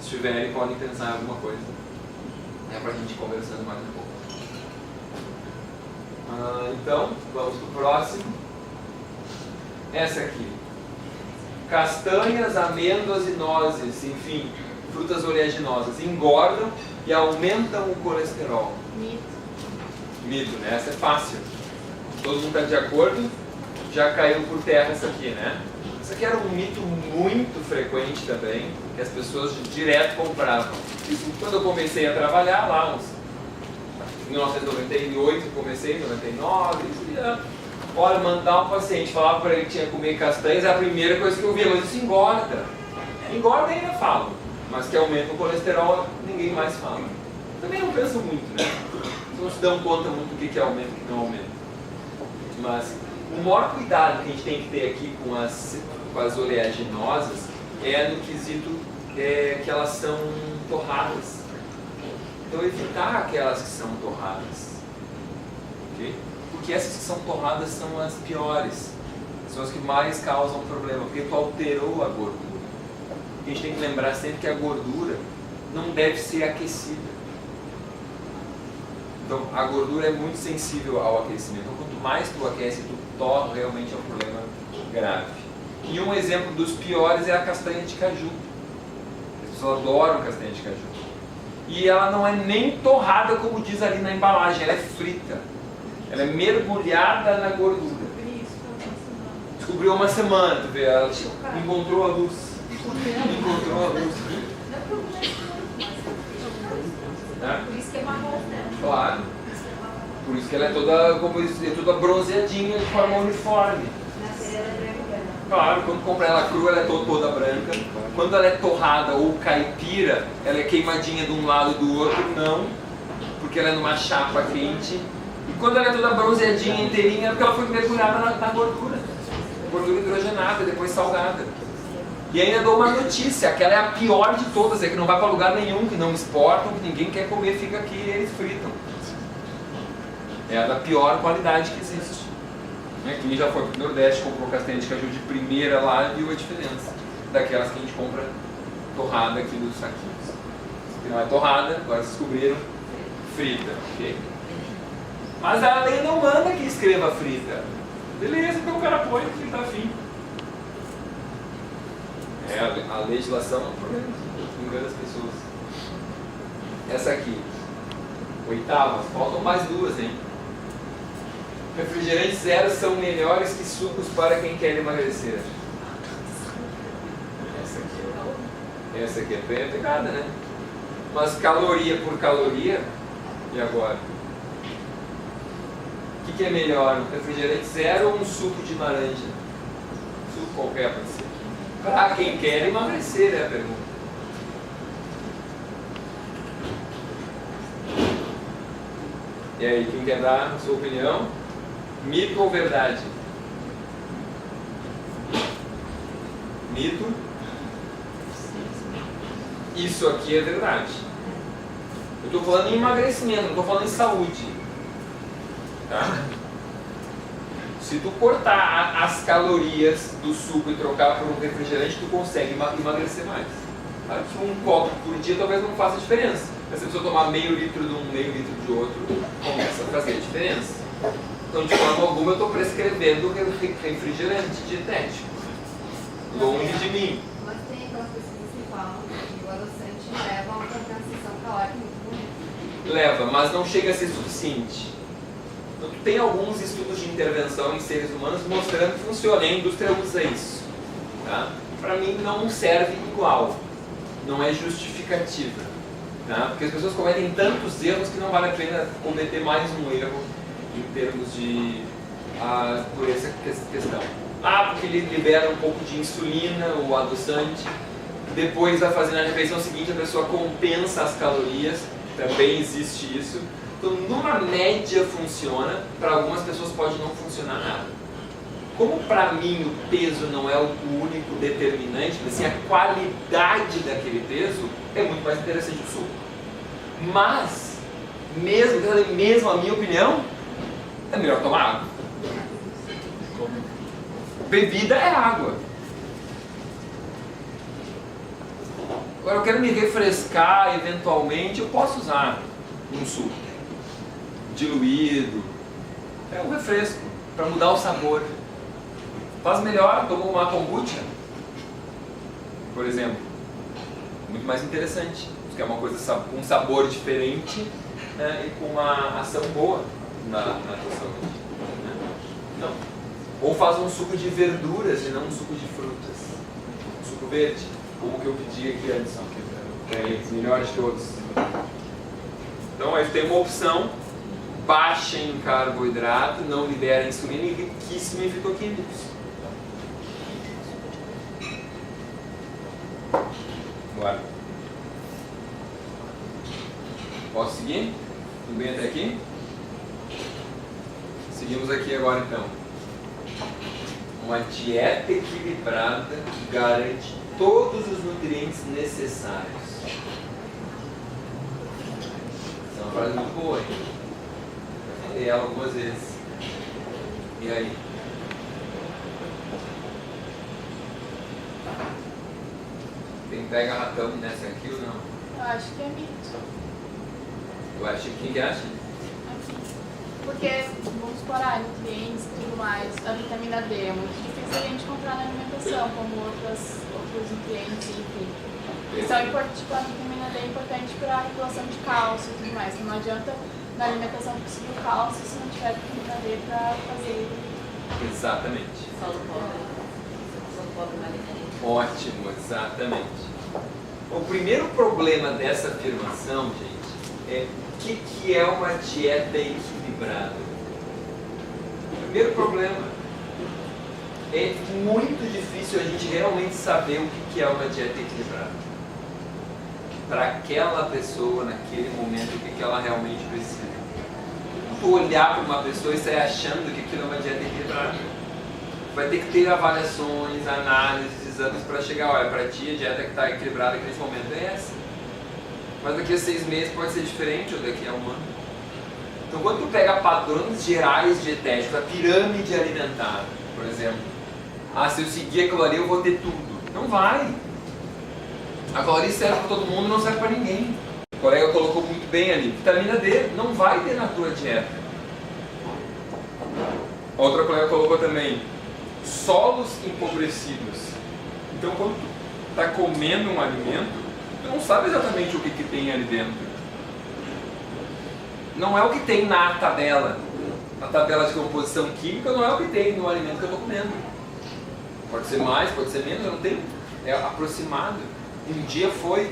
se tiverem, podem pensar em alguma coisa. É para a gente ir conversando mais um pouco. Então, vamos para o próximo. Essa aqui. Castanhas, amêndoas e nozes, enfim, frutas oleaginosas, engordam e aumentam o colesterol. Mito, né? Essa é fácil. Todo mundo está de acordo? Já caiu por terra essa aqui, né? Isso aqui era um mito muito frequente também, que as pessoas direto compravam. Isso quando eu comecei a trabalhar lá, em 1998, comecei em 99, olha, mandar um paciente, falava para ele que tinha que comer castanhas, é a primeira coisa que eu via, mas isso engorda. Engorda ainda falo, mas que aumenta o colesterol, ninguém mais fala. Também não penso muito, né? Não se dão conta muito do que aumenta e o que não aumenta. Mas o maior cuidado que a gente tem que ter aqui com as oleaginosas é no quesito que elas são torradas. Então evitar aquelas que são torradas. Okay? Porque essas que são torradas são as piores. São as que mais causam problema, porque tu alterou a gordura. A gente tem que lembrar sempre que a gordura não deve ser aquecida. Então a gordura é muito sensível ao aquecimento. Então quanto mais tu aquece, tu torra, realmente é um problema grave. E um exemplo dos piores é a castanha de caju. As pessoas adoram castanha de caju. E ela não é nem torrada como diz ali na embalagem, ela é frita. Ela é mergulhada na gordura. Descobriu há uma semana, tu vê, ela encontrou a luz. Encontrou a luz. Por isso que é marrom, né? Claro. Por isso que ela é toda, como eu disse, toda bronzeadinha de forma uniforme. Claro, quando compra ela crua, ela é toda branca. Quando ela é torrada ou caipira, ela é queimadinha de um lado e do outro, não. Porque ela é numa chapa quente. E quando ela é toda bronzeadinha, inteirinha, é porque ela foi mergulhada na gordura. Gordura hidrogenada, depois salgada. E ainda dou uma notícia, aquela é a pior de todas, é que não vai para lugar nenhum, que não exportam, que ninguém quer comer, fica aqui e eles fritam. É a da pior qualidade que existe. Quem já foi para o Nordeste, comprou castanha de caju de primeira lá, viu a diferença daquelas que a gente compra torrada aqui nos saquinhos. Que não é torrada, agora descobriram, frita, ok? Mas a lei não manda que escreva frita. Beleza, então o cara põe porque está afim. A legislação é um problema, engana as pessoas. Essa aqui. Oitava. Faltam mais duas, hein? Refrigerantes zero são melhores que sucos para quem quer emagrecer. Essa aqui é bem pegada, né? Mas caloria por caloria, e agora? O que é melhor? Um refrigerante zero ou um suco de laranja? Suco qualquer pode ser. Para quem quer emagrecer, é a pergunta. E aí, quem quer dar a sua opinião? Mito ou verdade? Mito. Isso aqui é verdade. Eu estou falando em emagrecimento, não estou falando em saúde. Tá? Se tu cortar as calorias do suco e trocar por um refrigerante, tu consegue emagrecer mais. Claro que um copo por dia talvez não faça diferença. Mas se a pessoa tomar meio litro de um, meio litro de outro, começa a fazer diferença. Então, de forma alguma, eu estou prescrevendo refrigerante dietético. Longe de mim. Mas tem aquelas pessoas que falam que o adoçante leva a uma transição calórica muito bonita. Leva, mas não chega a ser suficiente. Então, tem alguns estudos de intervenção em seres humanos mostrando que funciona. A indústria usa isso. Tá? Para mim, não serve igual. Não é justificativa. Tá? Porque as pessoas cometem tantos erros que não vale a pena cometer mais um erro em termos de por essa questão. Porque ele libera um pouco de insulina, o adoçante. Depois vai fazer na refeição seguinte, a pessoa compensa as calorias. Também existe isso. Então, numa média funciona, para algumas pessoas pode não funcionar nada. Como para mim o peso não é o único determinante, mas sim a qualidade daquele peso, é muito mais interessante o suco. Mas, mesmo a minha opinião, é melhor tomar água. Bebida é água. Agora eu quero me refrescar, eventualmente, eu posso usar um suco diluído. É um refresco, para mudar o sabor. Faz melhor, toma uma kombucha, por exemplo. Muito mais interessante, porque é uma coisa com um sabor diferente, né, e com uma ação boa na tua saúde. Né? Não. Ou faz um suco de verduras e não um suco de frutas. Um suco verde, como que eu pedi aqui antes. É o melhor de todos. Então aí tem uma opção baixa em carboidrato, não libera insulina e riquíssima em fitoquímicos. Bora. Posso seguir? Tudo bem até aqui? Seguimos aqui agora então. Uma dieta equilibrada garante todos os nutrientes necessários. Essa é uma frase muito boa, hein? Eu falei ela algumas vezes. E aí? Quem pega ratão nessa aqui ou não? Eu acho que é mito. Eu acho que quem acha? Porque, vamos supor, nutrientes e tudo mais, a vitamina D é muito difícil a gente encontrar na alimentação, como outros nutrientes, enfim. Então, tipo, a vitamina D é importante para a regulação de cálcio e tudo mais. Então, não adianta na alimentação conseguir o cálcio se não tiver vitamina D para fazer. Exatamente. Solo pobre não alimenta. Ótimo, exatamente. O primeiro problema dessa afirmação, gente, é o que é uma dieta equilibrada? O primeiro problema é muito difícil a gente realmente saber o que é uma dieta equilibrada. Para aquela pessoa, naquele momento, o que ela realmente precisa. Tu olhar para uma pessoa e sair achando que aquilo é uma dieta equilibrada. Vai ter que ter avaliações, análises, exames para chegar, olha, para ti a dieta que está equilibrada aqui nesse momento é essa. Mas daqui a 6 meses pode ser diferente, ou daqui a 1 ano. Então quando tu pega padrões gerais dietéticos, a pirâmide alimentar, por exemplo, se eu seguir aquilo ali eu vou ter tudo. Não vai. A caloria serve para todo mundo, não serve para ninguém. O colega colocou muito bem ali, vitamina D não vai ter na tua dieta. A outra colega colocou também, solos empobrecidos. Então quando tu está comendo um alimento, tu não sabe exatamente o que tem ali dentro. não é o que tem na tabela. A tabela de composição química não é o que tem no alimento que eu estou comendo. Pode ser mais, pode ser menos, eu não tenho. É aproximado. Um dia foi.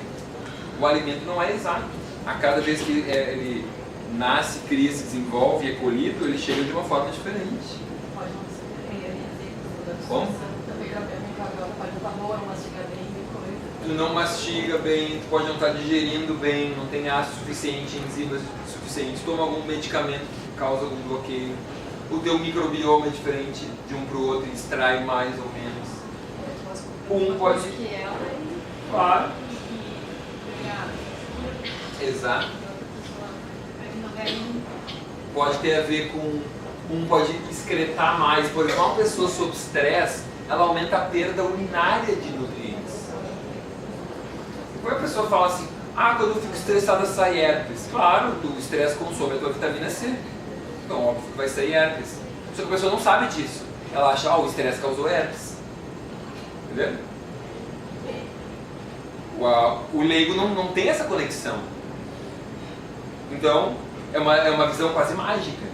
O alimento não é exato. A cada vez que ele nasce, cria, se desenvolve e é colhido, ele chega de uma forma diferente. Pode não ser. Como? Também pode não estar boa, não mastigar bem, coisa. Tu não mastiga bem, tu pode não estar digerindo bem, não tem ácido suficiente, enzimas suficientes, toma algum medicamento que causa algum bloqueio. O teu microbioma é diferente de um para o outro, extrai mais ou menos. Um pode... Que ela e... Claro. pegar... Exato. Não Pode ter a ver com... Um pode excretar mais. Por exemplo, uma pessoa sob estresse, ela aumenta a perda urinária de nutrientes. Quando a pessoa fala assim, ah, quando eu fico estressada sai herpes. Claro, o estresse consome a tua vitamina C. Então, óbvio que vai sair herpes. Só que a pessoa não sabe disso. Ela acha, ah, o estresse causou herpes. Entendeu? O leigo não tem essa conexão. Então, é uma visão quase mágica.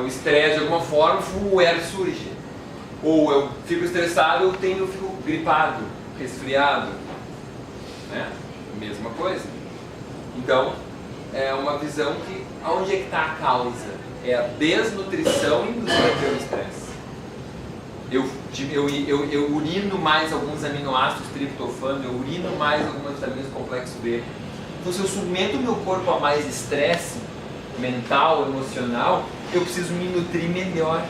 O estresse, de alguma forma, o herpes surge. Ou eu fico estressado, eu fico gripado, resfriado. Né? Mesma coisa. Então, é uma visão que, onde é que está a causa? É a desnutrição induzida pelo estresse. Eu urino mais alguns aminoácidos, triptofano, eu urino mais algumas vitaminas do complexo B. Então, se eu submeto o meu corpo a mais estresse mental, emocional, eu preciso me nutrir melhor.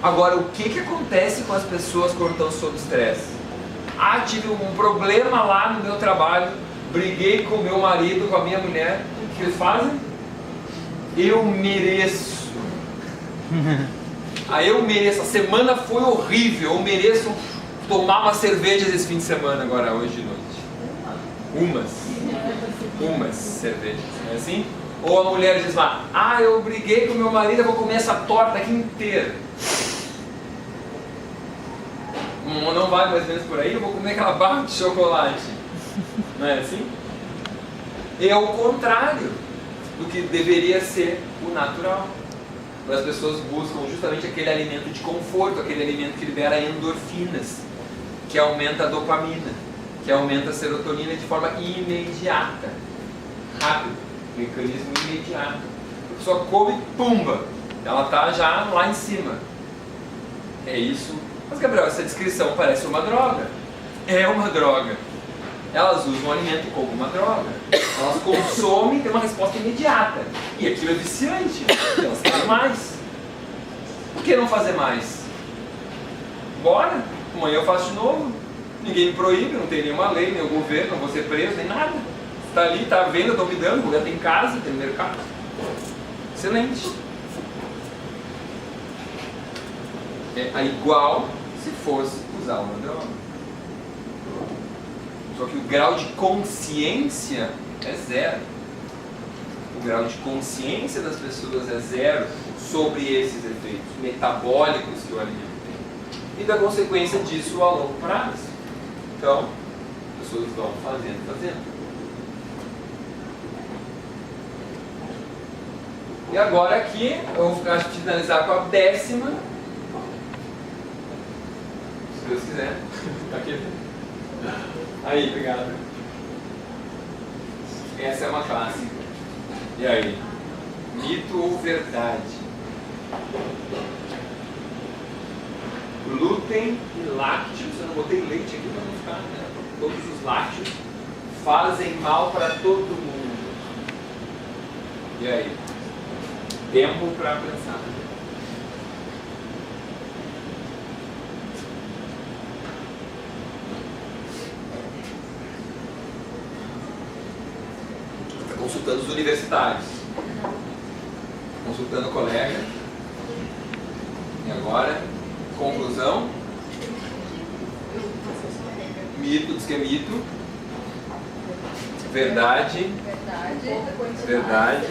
Agora, o que acontece com as pessoas quando estão sob estresse? Ah, tive um problema lá no meu trabalho, briguei com o meu marido, com a minha mulher. O que eles fazem? Eu mereço. Eu mereço. A semana foi horrível. Eu mereço tomar umas cervejas esse fim de semana agora, hoje de noite. Umas cervejas. Não é assim? Ou a mulher diz lá, ah, eu briguei com o meu marido, eu vou comer essa torta aqui inteira. Não vai mais ou menos por aí, eu vou comer aquela barra de chocolate. Não é assim? É o contrário do que deveria ser o natural. As pessoas buscam justamente aquele alimento de conforto, aquele alimento que libera endorfinas, que aumenta a dopamina, que aumenta a serotonina de forma imediata, rápido, mecanismo imediato. A pessoa come, pumba, ela está já lá em cima. É isso. Mas, Gabriel, essa descrição parece uma droga. É uma droga. Elas usam o alimento como uma droga. Elas consomem e têm uma resposta imediata. E aquilo é viciante. Elas querem mais. Por que não fazer mais? Bora, amanhã eu faço de novo. Ninguém me proíbe, não tem nenhuma lei, nem o governo, não vou ser preso, nem nada. Está ali, está à venda, estou me dando, mulher tem casa, tem mercado. Excelente. É igual se fosse usar uma droga. Só que o grau de consciência é zero. O grau de consciência das pessoas é zero sobre esses efeitos metabólicos que o alimento tem. E da consequência disso a longo prazo. Então, as pessoas vão fazendo. E agora aqui, eu vou finalizar com a 10ª. Se Deus quiser. Tá aqui. Aí, obrigado. Essa é uma clássica. E aí? Mito ou verdade? Glúten e lácteos, eu não botei leite aqui para não ficar, né? Todos os lácteos fazem mal para todo mundo. E aí? Tempo para pensar. Está consultando os universitários, consultando o colega. E agora, conclusão? Mito, diz que é mito. Verdade. Verdade.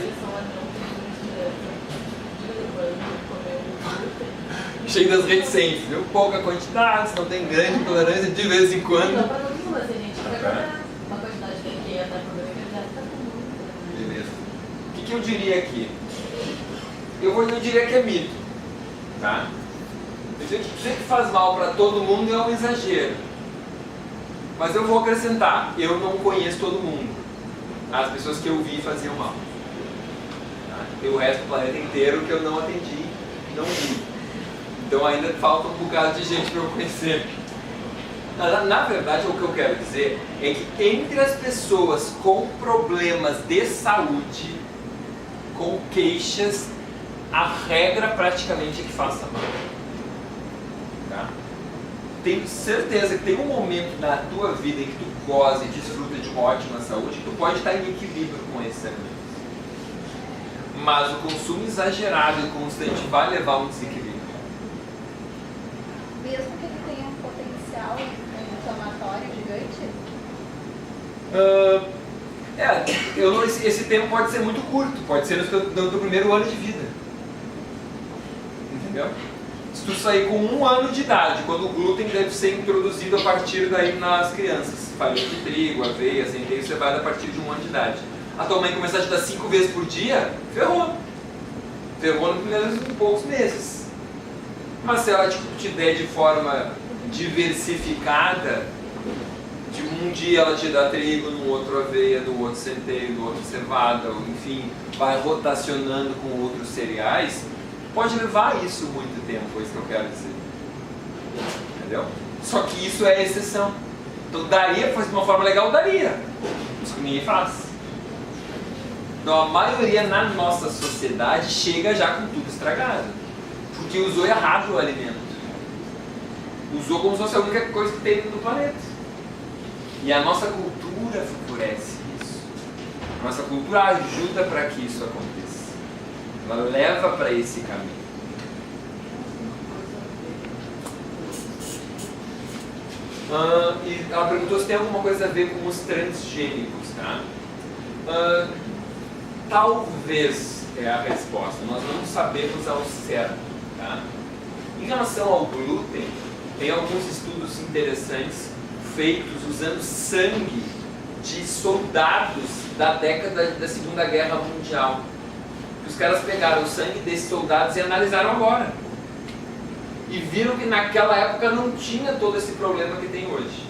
Cheio das reticências, viu? Pouca quantidade, não tem grande tolerância de vez em quando. Não, para todo mundo, assim, gente. Uma quantidade pequena, problema que já está com muito. que eu diria aqui? Eu diria que é mito, tá? Eu diria que dizer que faz mal para todo mundo é um exagero. Mas eu vou acrescentar, eu não conheço todo mundo. As pessoas que eu vi faziam mal. Tá? Tem o resto do planeta inteiro que eu não atendi, não vi. Então ainda falta um bocado de gente para eu conhecer. Na verdade, o que eu quero dizer é que entre as pessoas com problemas de saúde, com queixas, a regra praticamente é que faça mal. Tá? Tenho certeza que tem um momento na tua vida em que tu goza e desfruta de uma ótima saúde, que tu pode estar em equilíbrio com esse alimento. Mas o consumo exagerado e constante vai levar a um desequilíbrio. Mesmo que ele tenha um potencial inflamatório gigante? Esse tempo pode ser muito curto, pode ser no teu primeiro ano de vida. Entendeu? Se tu sair com 1 ano de idade, quando o glúten deve ser introduzido a partir daí nas crianças, farinha de trigo, aveia, centeio, você vai a partir de 1 ano de idade. A tua mãe começar a te dar 5 vezes por dia, ferrou. Ferrou nos primeiros poucos meses. Mas se ela te der de forma diversificada, de um dia ela te dá trigo, no outro aveia, no outro centeio, no outro cevada, enfim, vai rotacionando com outros cereais, pode levar isso muito tempo, é isso que eu quero dizer. Entendeu? Só que isso é exceção. Então daria, fazer de uma forma legal, daria. Isso que ninguém faz. Então a maioria na nossa sociedade chega já com tudo estragado. Porque usou errado o alimento. Usou como se fosse a única coisa que tem no planeta. E a nossa cultura favorece isso. A nossa cultura ajuda para que isso aconteça. Ela leva para esse caminho. E ela perguntou se tem alguma coisa a ver com os transgênicos, tá? Talvez é a resposta. Nós não sabemos ao certo, tá? Em relação ao glúten, tem alguns estudos interessantes feitos usando sangue de soldados da década da Segunda Guerra Mundial. Os caras pegaram o sangue desses soldados e analisaram agora. E viram que naquela época não tinha todo esse problema que tem hoje.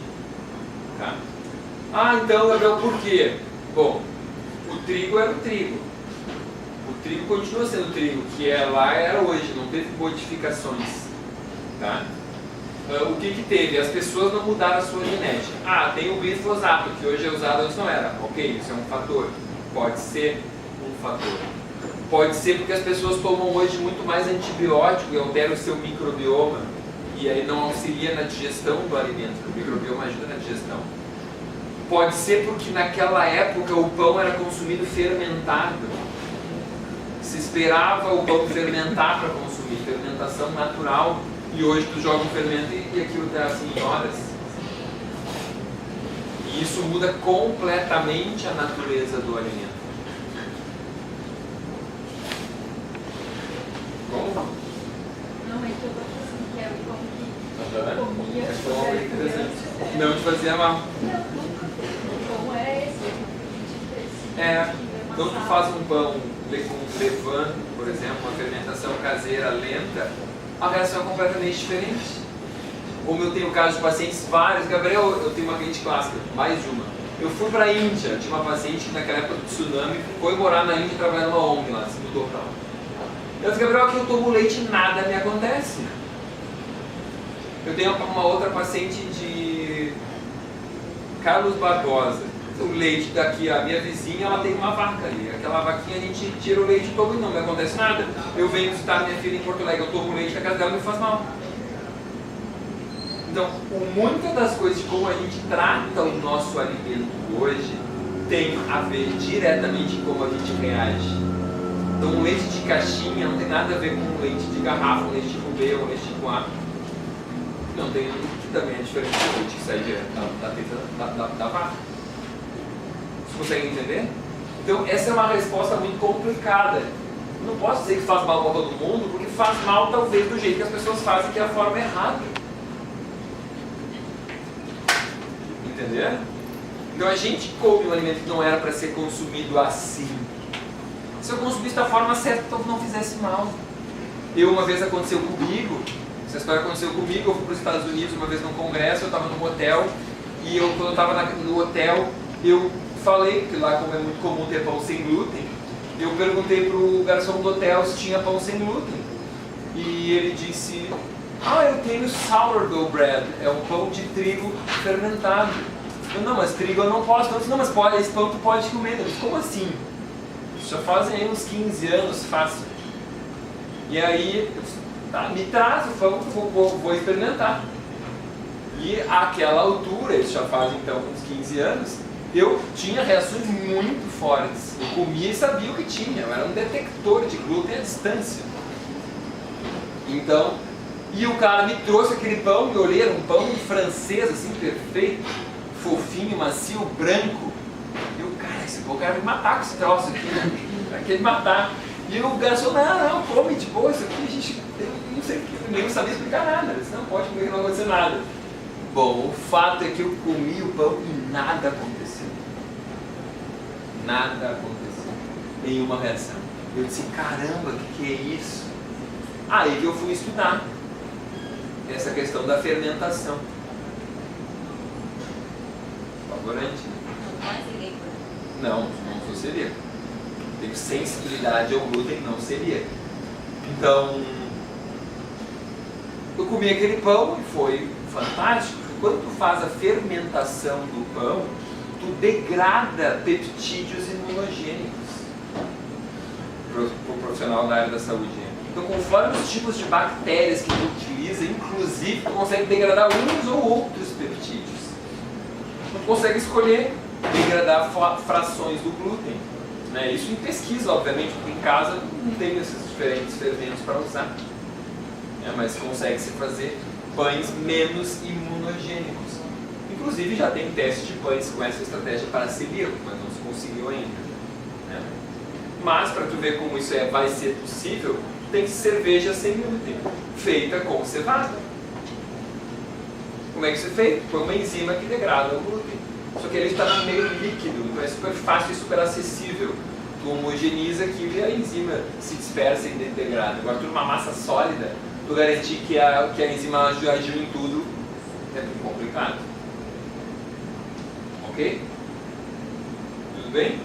Tá? Então, Gabriel, por quê? Bom, o trigo era o trigo. O trigo continua sendo o trigo, que lá era hoje, não teve modificações. Tá? O que teve? As pessoas não mudaram a sua genética. Tem o glifosato, que hoje é usado, antes não era. Ok, isso é um fator. Pode ser um fator. Pode ser porque as pessoas tomam hoje muito mais antibiótico e alteram o seu microbioma. E aí não auxilia na digestão do alimento, porque o microbioma ajuda na digestão. Pode ser porque naquela época o pão era consumido fermentado. Se esperava o pão fermentar para consumir, fermentação natural. E hoje tu joga um fermento e aquilo está assim em horas. E isso muda completamente a natureza do alimento. Como? Não, é que eu tô pensando que é o pão que comia. Não te fazia mal. Não, o pão é esse. Então tu faz um pão com levain, por exemplo, uma fermentação caseira lenta, a reação é completamente diferente. Como eu tenho casos de pacientes vários, Gabriel, eu tenho uma cliente clássica, mais de uma. Eu fui para a Índia, tinha uma paciente que naquela época do tsunami foi morar na Índia e trabalhar numa ONG lá, se mudou para lá. Eu disse, Gabriel, aqui eu tomo leite e nada me acontece. Eu tenho uma outra paciente de Carlos Barbosa. O leite daqui, a minha vizinha, ela tem uma vaca ali. Aquela vaquinha a gente tira o leite e toma e não me acontece nada. Eu venho visitar minha filha em Porto Alegre, eu tomo leite na casa dela e me faz mal. Então, muitas das coisas de como a gente trata o nosso alimento hoje tem a ver diretamente com como a gente reage. Então, um leite de caixinha não tem nada a ver com um leite de garrafa, um leite tipo B, um leite tipo A. Não, tem que também é diferente do leite que sai direto da teta da vaca. Vocês conseguem entender? Então, essa é uma resposta muito complicada. Não posso dizer que faz mal para todo mundo, porque faz mal talvez do jeito que as pessoas fazem, que é a forma errada. Entender? Então a gente come um alimento que não era para ser consumido assim. Se eu consumisse da forma certa, então não fizesse mal. Uma vez aconteceu comigo, essa história aconteceu comigo, eu fui para os Estados Unidos uma vez num congresso, eu estava num hotel, e quando eu estava no hotel, eu falei, que lá como é muito comum ter pão sem glúten, eu perguntei para o garçom do hotel se tinha pão sem glúten. E ele disse, eu tenho sourdough bread, é um pão de trigo fermentado. Eu, não, mas trigo eu não posso. Eu disse, não, mas esse pão tu pode comer. Eu disse, como assim? Já fazem aí uns 15 anos, fácil. E aí, eu disse, tá, me traz o pão que eu vou experimentar. E àquela altura, isso já faz então uns 15 anos, eu tinha reações muito fortes. Eu comia e sabia o que tinha, eu era um detector de glúten à distância. Então, e o cara me trouxe aquele pão, eu olhei, era um pão francês, assim, perfeito, fofinho, macio, branco. E eu, cara, esse pão, quero me matar com esse troço aqui, né? Vai querer me matar. E o garçom, não, come de boa, isso aqui a gente, eu não sei, eu não sabia explicar nada. Eu disse, não, pode comer que não aconteceu nada. Bom, o fato é que eu comi o pão e nada aconteceu. Nada aconteceu. Nenhuma reação. Eu disse, caramba, o que é isso? Aí que eu fui estudar essa questão da fermentação. Favorante? Não, não sou celíaco. Tenho sensibilidade ao glúten, não celíaco. Então, eu comi aquele pão e foi fantástico. Quando tu faz a fermentação do pão, tu degrada peptídeos imunogênicos para o profissional da área da saúde. Então, conforme os tipos de bactérias que tu utiliza, inclusive, tu consegue degradar uns ou outros peptídeos. Tu consegue escolher degradar frações do glúten. Né? Isso em pesquisa, obviamente, porque em casa não tem esses diferentes fermentos para usar. Mas consegue-se fazer pães menos imunogênicos. Inclusive, já tem teste de pães com essa estratégia para celíaco, mas não se conseguiu ainda. Né? Mas, para tu ver como isso vai ser possível, tem cerveja sem glúten, feita com cevada. Como é que isso é feito? Põe uma enzima que degrada o glúten. Só que ele está no meio líquido, então é super fácil e super acessível. Tu homogeniza aquilo e a enzima se dispersa e degrada. Agora, tu numa massa sólida, tu garantir que a enzima agiu em tudo é muito complicado. Ok? Tudo bem?